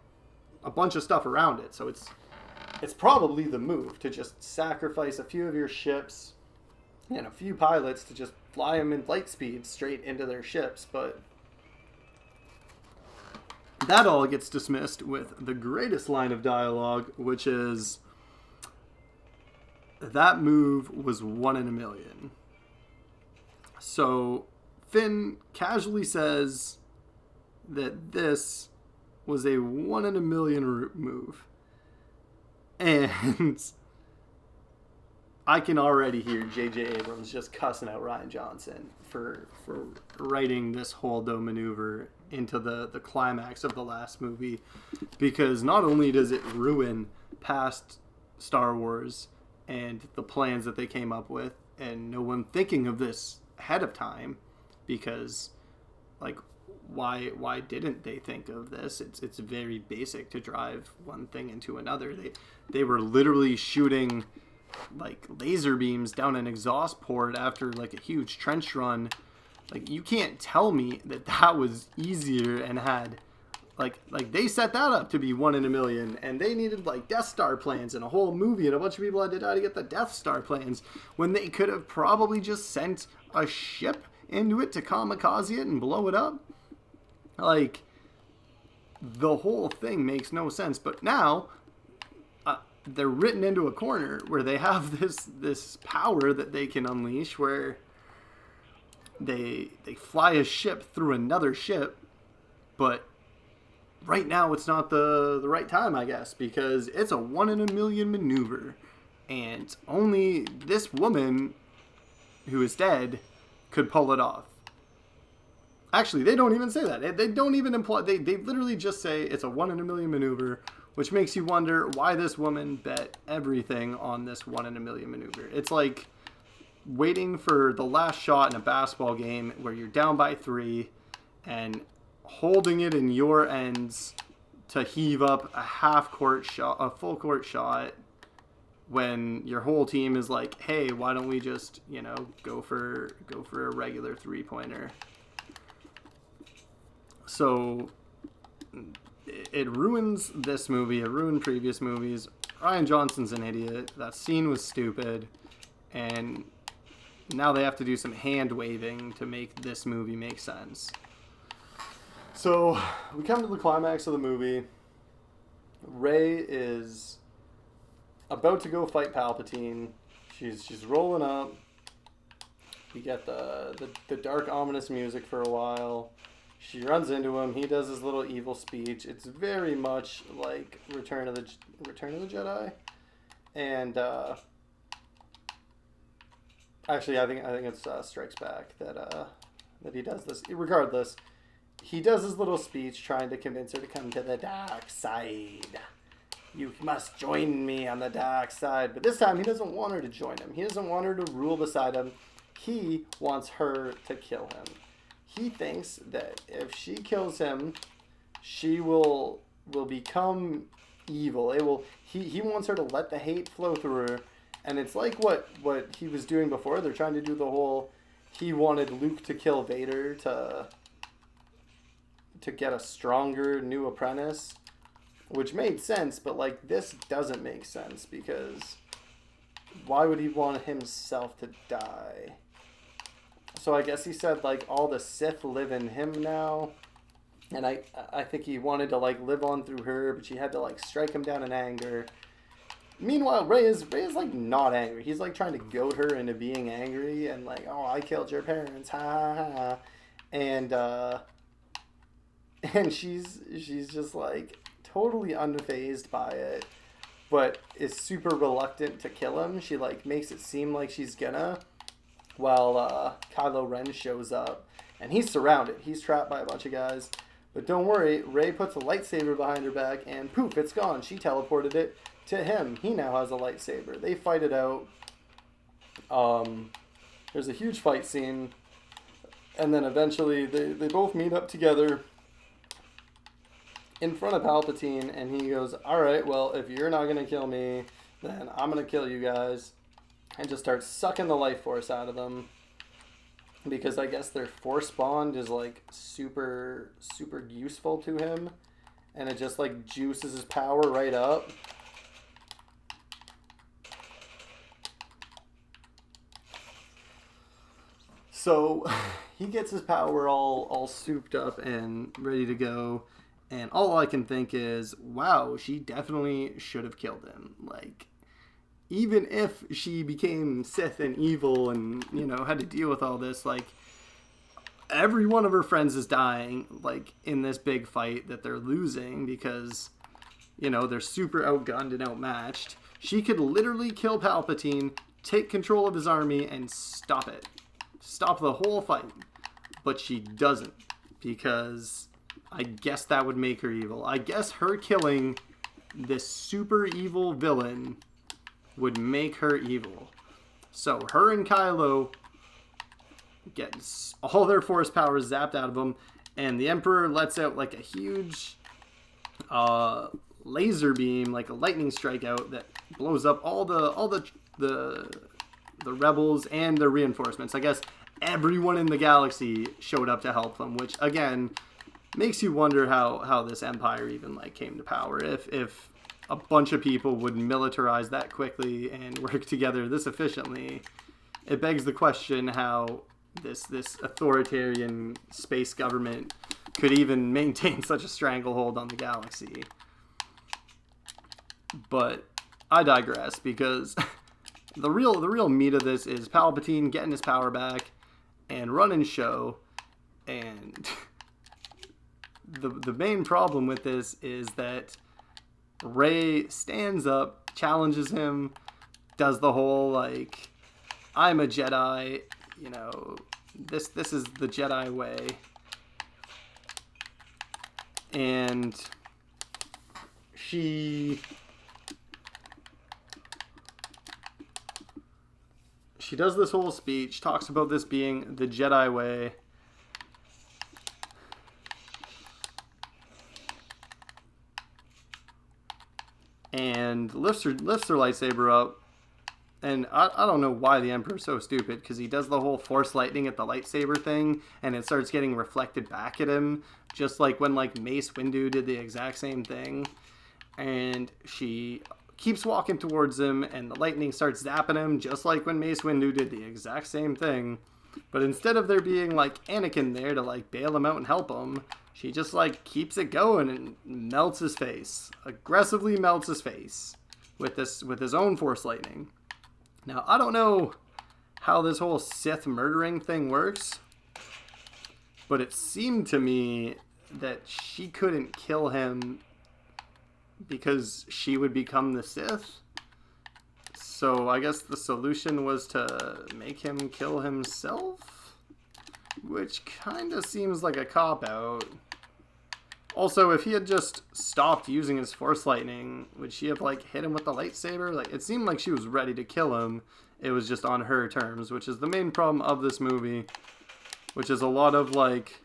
a bunch of stuff around it. So it's probably the move to just sacrifice a few of your ships and a few pilots to just fly them in light speed straight into their ships. But that all gets dismissed with the greatest line of dialogue, which is, that move was 1 in a million. So Finn casually says that this was a 1 in a million move. And I can already hear J.J. Abrams just cussing out Rian Johnson for writing this Holdo maneuver into the climax of the last movie. Because not only does it ruin past Star Wars and the plans that they came up with, and no one thinking of this ahead of time, because like why didn't they think of this? It's very basic to drive one thing into another. They were literally shooting like laser beams down an exhaust port after like a huge trench run. Like, you can't tell me that was easier and had like they set that up to be 1 in a million, and they needed like Death Star plans and a whole movie, and a bunch of people had to die to get the Death Star plans, when they could have probably just sent a ship into it to kamikaze it and blow it up. Like, the whole thing makes no sense. But now they're written into a corner where they have this power that they can unleash, where they fly a ship through another ship. But right now it's not the right time, I guess, because it's a 1 in a million maneuver, and only this woman who is dead could pull it off. Actually, they don't even say that. They don't even imply. They literally just say it's a 1 in a million maneuver, which makes you wonder why this woman bet everything on this 1 in a million maneuver. It's like waiting for the last shot in a basketball game where you're down by 3 and holding it in your ends to heave up a half-court shot, a full-court shot, when your whole team is like, hey, why don't we just, go for a regular three-pointer. So it ruins this movie. It ruined previous movies. Rian Johnson's an idiot. That scene was stupid. And now they have to do some hand waving to make this movie make sense. So we come to the climax of the movie. Rey is about to go fight Palpatine. She's rolling up. We get the dark, ominous music for a while. She runs into him. He does his little evil speech. It's very much like Return of the Jedi, and actually, I think it's Strikes Back that he does this. Regardless, he does his little speech trying to convince her to come to the dark side. You must join me on the dark side. But this time, he doesn't want her to join him. He doesn't want her to rule beside him. He wants her to kill him. He thinks that if she kills him, she will become evil. He wants her to let the hate flow through her. And it's like what he was doing before. They're trying to do the whole, he wanted Luke to kill Vader to get a stronger new apprentice, which made sense, but like this doesn't make sense because why would he want himself to die? So I guess he said like all the Sith live in him now, and I think he wanted to like live on through her, but she had to like strike him down in anger. Meanwhile, Rey is like not angry. He's like trying to goad her into being angry and like, oh, I killed your parents, ha ha ha, and she's just like totally unfazed by it, but is super reluctant to kill him. She like makes it seem like she's gonna, while Kylo Ren shows up, and he's surrounded. He's trapped by a bunch of guys. But don't worry, Rey puts a lightsaber behind her back, and poof, it's gone. She teleported it to him. He now has a lightsaber. They fight it out. There's a huge fight scene, and then eventually they both meet up together in front of Palpatine, and he goes, all right, well, if you're not going to kill me, then I'm going to kill you guys. And just starts sucking the life force out of them. Because I guess their force bond is like super, super useful to him. And it just like juices his power right up. So he gets his power all souped up and ready to go. And all I can think is, wow, she definitely should have killed him. Like, even if she became Sith and evil and, you know, had to deal with all this, like, every one of her friends is dying, like, in this big fight that they're losing because, you know, they're super outgunned and outmatched. She could literally kill Palpatine, take control of his army, and stop it. Stop the whole fight. But she doesn't, because I guess that would make her evil. I guess her killing this super evil villain would make her evil. So her and Kylo get all their force powers zapped out of them, and the Emperor lets out like a huge laser beam, like a lightning strike out that blows up all the rebels and their reinforcements. I guess everyone in the galaxy showed up to help them, which again makes you wonder how this empire even like came to power. If a bunch of people would militarize that quickly and work together this efficiently, it begs the question how this authoritarian space government could even maintain such a stranglehold on the galaxy. But I digress, because the real meat of this is Palpatine getting his power back and running show. And the main problem with this is that Rey stands up, challenges him, does the whole like, I'm a Jedi, you know, this is the Jedi way. And she does this whole speech, talks about this being the Jedi way. And lifts her lightsaber up. And I don't know why the Emperor's so stupid, because he does the whole force lightning at the lightsaber thing, and it starts getting reflected back at him, just like when like Mace Windu did the exact same thing. And she keeps walking towards him, and the lightning starts zapping him, just like when Mace Windu did the exact same thing. But instead of there being, like, Anakin there to, like, bail him out and help him, she just, like, keeps it going and melts his face. Aggressively melts his face with his own Force lightning. Now, I don't know how this whole Sith murdering thing works, but it seemed to me that she couldn't kill him because she would become the Sith. So I guess the solution was to make him kill himself, which kind of seems like a cop-out. Also, if he had just stopped using his Force lightning, would she have, like, hit him with the lightsaber? Like, it seemed like she was ready to kill him. It was just on her terms, which is the main problem of this movie, which is a lot of, like,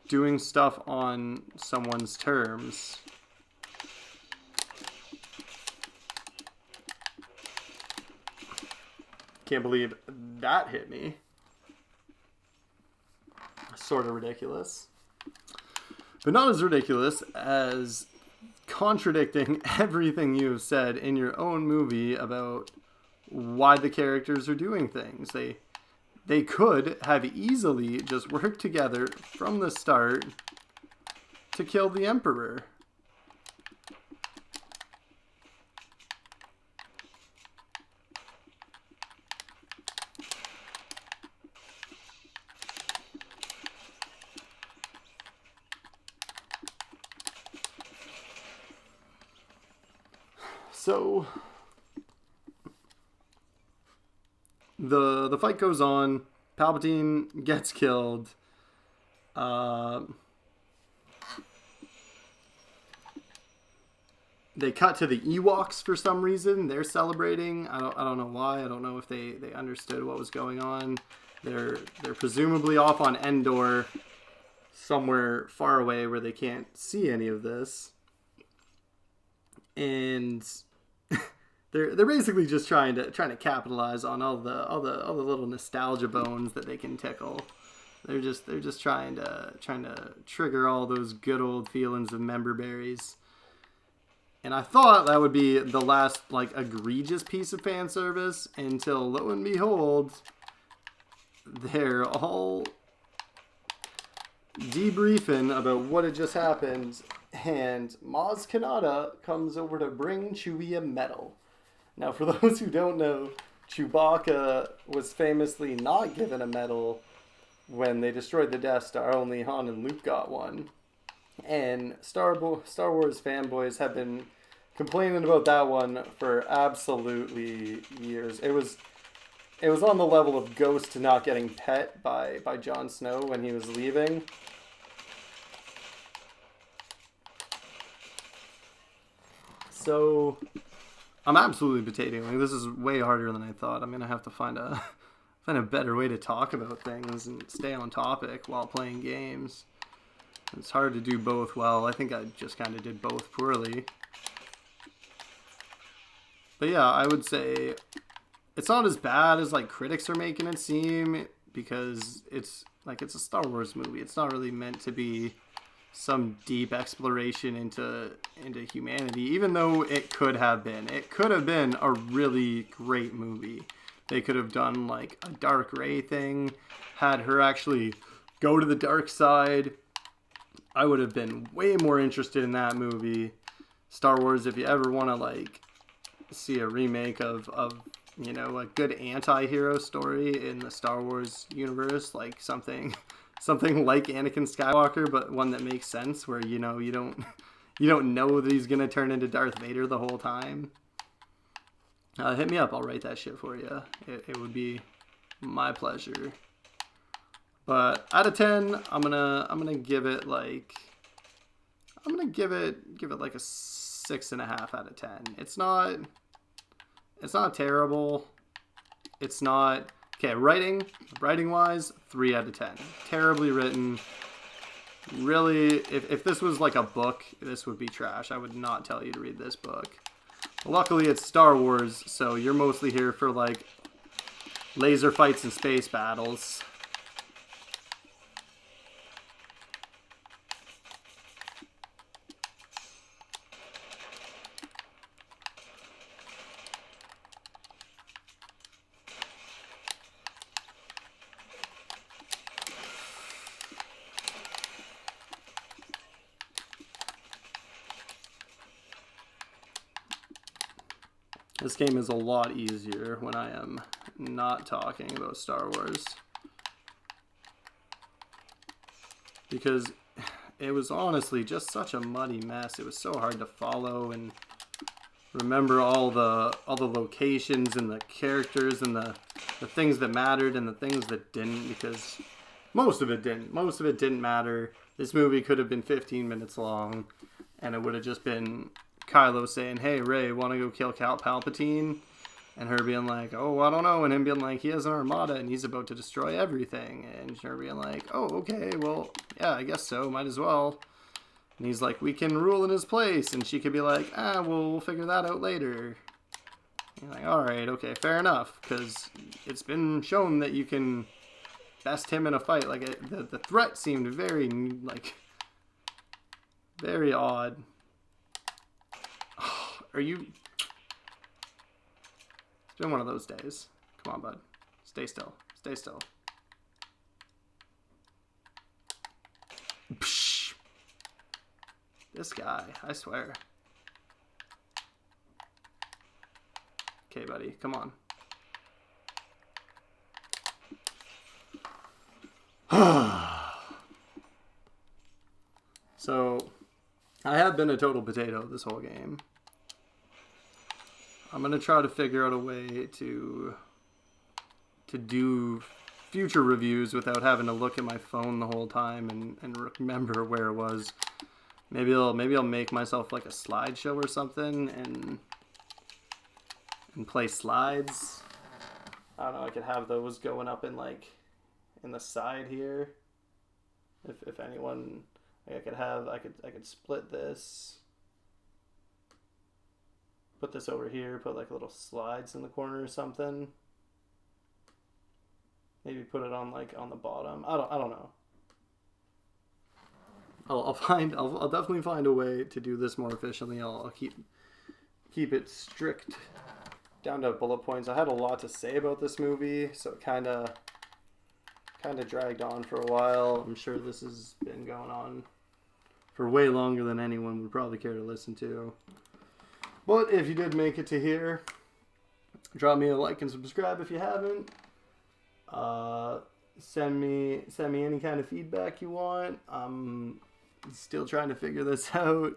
doing stuff on someone's terms. Can't believe that hit me. Sort of ridiculous. But not as ridiculous as contradicting everything you have said in your own movie about why the characters are doing things. They could have easily just worked together from the start to kill the Emperor. So the fight goes on. Palpatine gets killed. They cut to the Ewoks for some reason. They're celebrating. I don't know why. I don't know if they understood what was going on. They're presumably off on Endor, somewhere far away where they can't see any of this. And they're basically just trying to capitalize on all the little nostalgia bones that they can tickle. They're just trying to trigger all those good old feelings of member berries. And I thought that would be the last, like, egregious piece of fan service until, lo and behold, they're all debriefing about what had just happened, and Maz Kanata comes over to bring Chewie a medal. Now, for those who don't know, Chewbacca was famously not given a medal when they destroyed the Death Star. Only Han and Luke got one. And Star Wars fanboys have been complaining about that one for absolutely years. It was on the level of Ghost not getting pet by Jon Snow when he was leaving. So I'm absolutely potatoing. This is way harder than I thought. I'm gonna have to find a better way to talk about things and stay on topic while playing games. It's hard to do both well. I think I just kind of did both poorly. But yeah, I would say it's not as bad as, like, critics are making it seem, because it's a Star Wars movie. It's not really meant to be some deep exploration into humanity, even though it could have been. It could have been a really great movie. They could have done, like, a Dark Rey thing, had her actually go to the dark side. I would have been way more interested in that movie. Star Wars, if you ever want to, like, see a remake of you know, a good anti-hero story in the Star Wars universe, like something like Anakin Skywalker, but one that makes sense, where, you know, you don't know that he's gonna turn into Darth Vader the whole time. Hit me up. I'll write that shit for you. It would be my pleasure. But out of 10, I'm gonna give it like give it like a 6.5 out of 10. It's not terrible. It's not okay. Writing wise, 3 out of 10. Terribly written. Really, if this was like a book, this would be trash. I would not tell you to read this book. Luckily, it's Star Wars, so you're mostly here for, like, laser fights and space battles. This game is a lot easier when I am not talking about Star Wars. Because it was honestly just such a muddy mess. It was so hard to follow and remember all the locations and the characters and the things that mattered and the things that didn't, because most of it didn't. Most of it didn't matter. This movie could have been 15 minutes long, and it would have just been Kylo saying, "Hey, Rey, want to go kill Cal Palpatine?" And her being like, "Oh, I don't know." And him being like, "He has an armada and he's about to destroy everything." And her being like, "Oh, okay, well, yeah, I guess so. Might as well." And he's like, "We can rule in his place." And she could be like, well, we'll figure that out later. And you're like, all right, okay, fair enough. Because it's been shown that you can best him in a fight. Like, the threat seemed very, like, very odd. Are you... It's been one of those days. Come on, bud. Stay still. Stay still. Psh. This guy, I swear. Okay, buddy, come on. So, I have been a total potato this whole game. I'm going to try to figure out a way to do future reviews without having to look at my phone the whole time and remember where it was. Maybe I'll make myself like a slideshow or something and play slides. I don't know, I could have those going up in like in the side here. If anyone, like I could split this. Put this over here, put like little slides in the corner or something. Maybe put it on like on the bottom. I don't know. I'll definitely find a way to do this more efficiently. I'll keep it strict down to bullet points. I had a lot to say about this movie, so it kind of dragged on for a while. I'm sure this has been going on for way longer than anyone would probably care to listen to. But if you did make it to here, drop me a like and subscribe if you haven't. Send me any kind of feedback you want. I'm still trying to figure this out.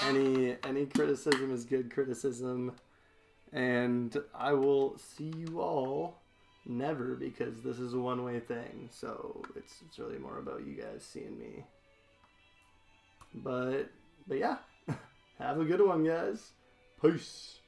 Any criticism is good criticism. And I will see you all never, because this is a one-way thing. So it's really more about you guys seeing me. But yeah, have a good one, guys. Peace.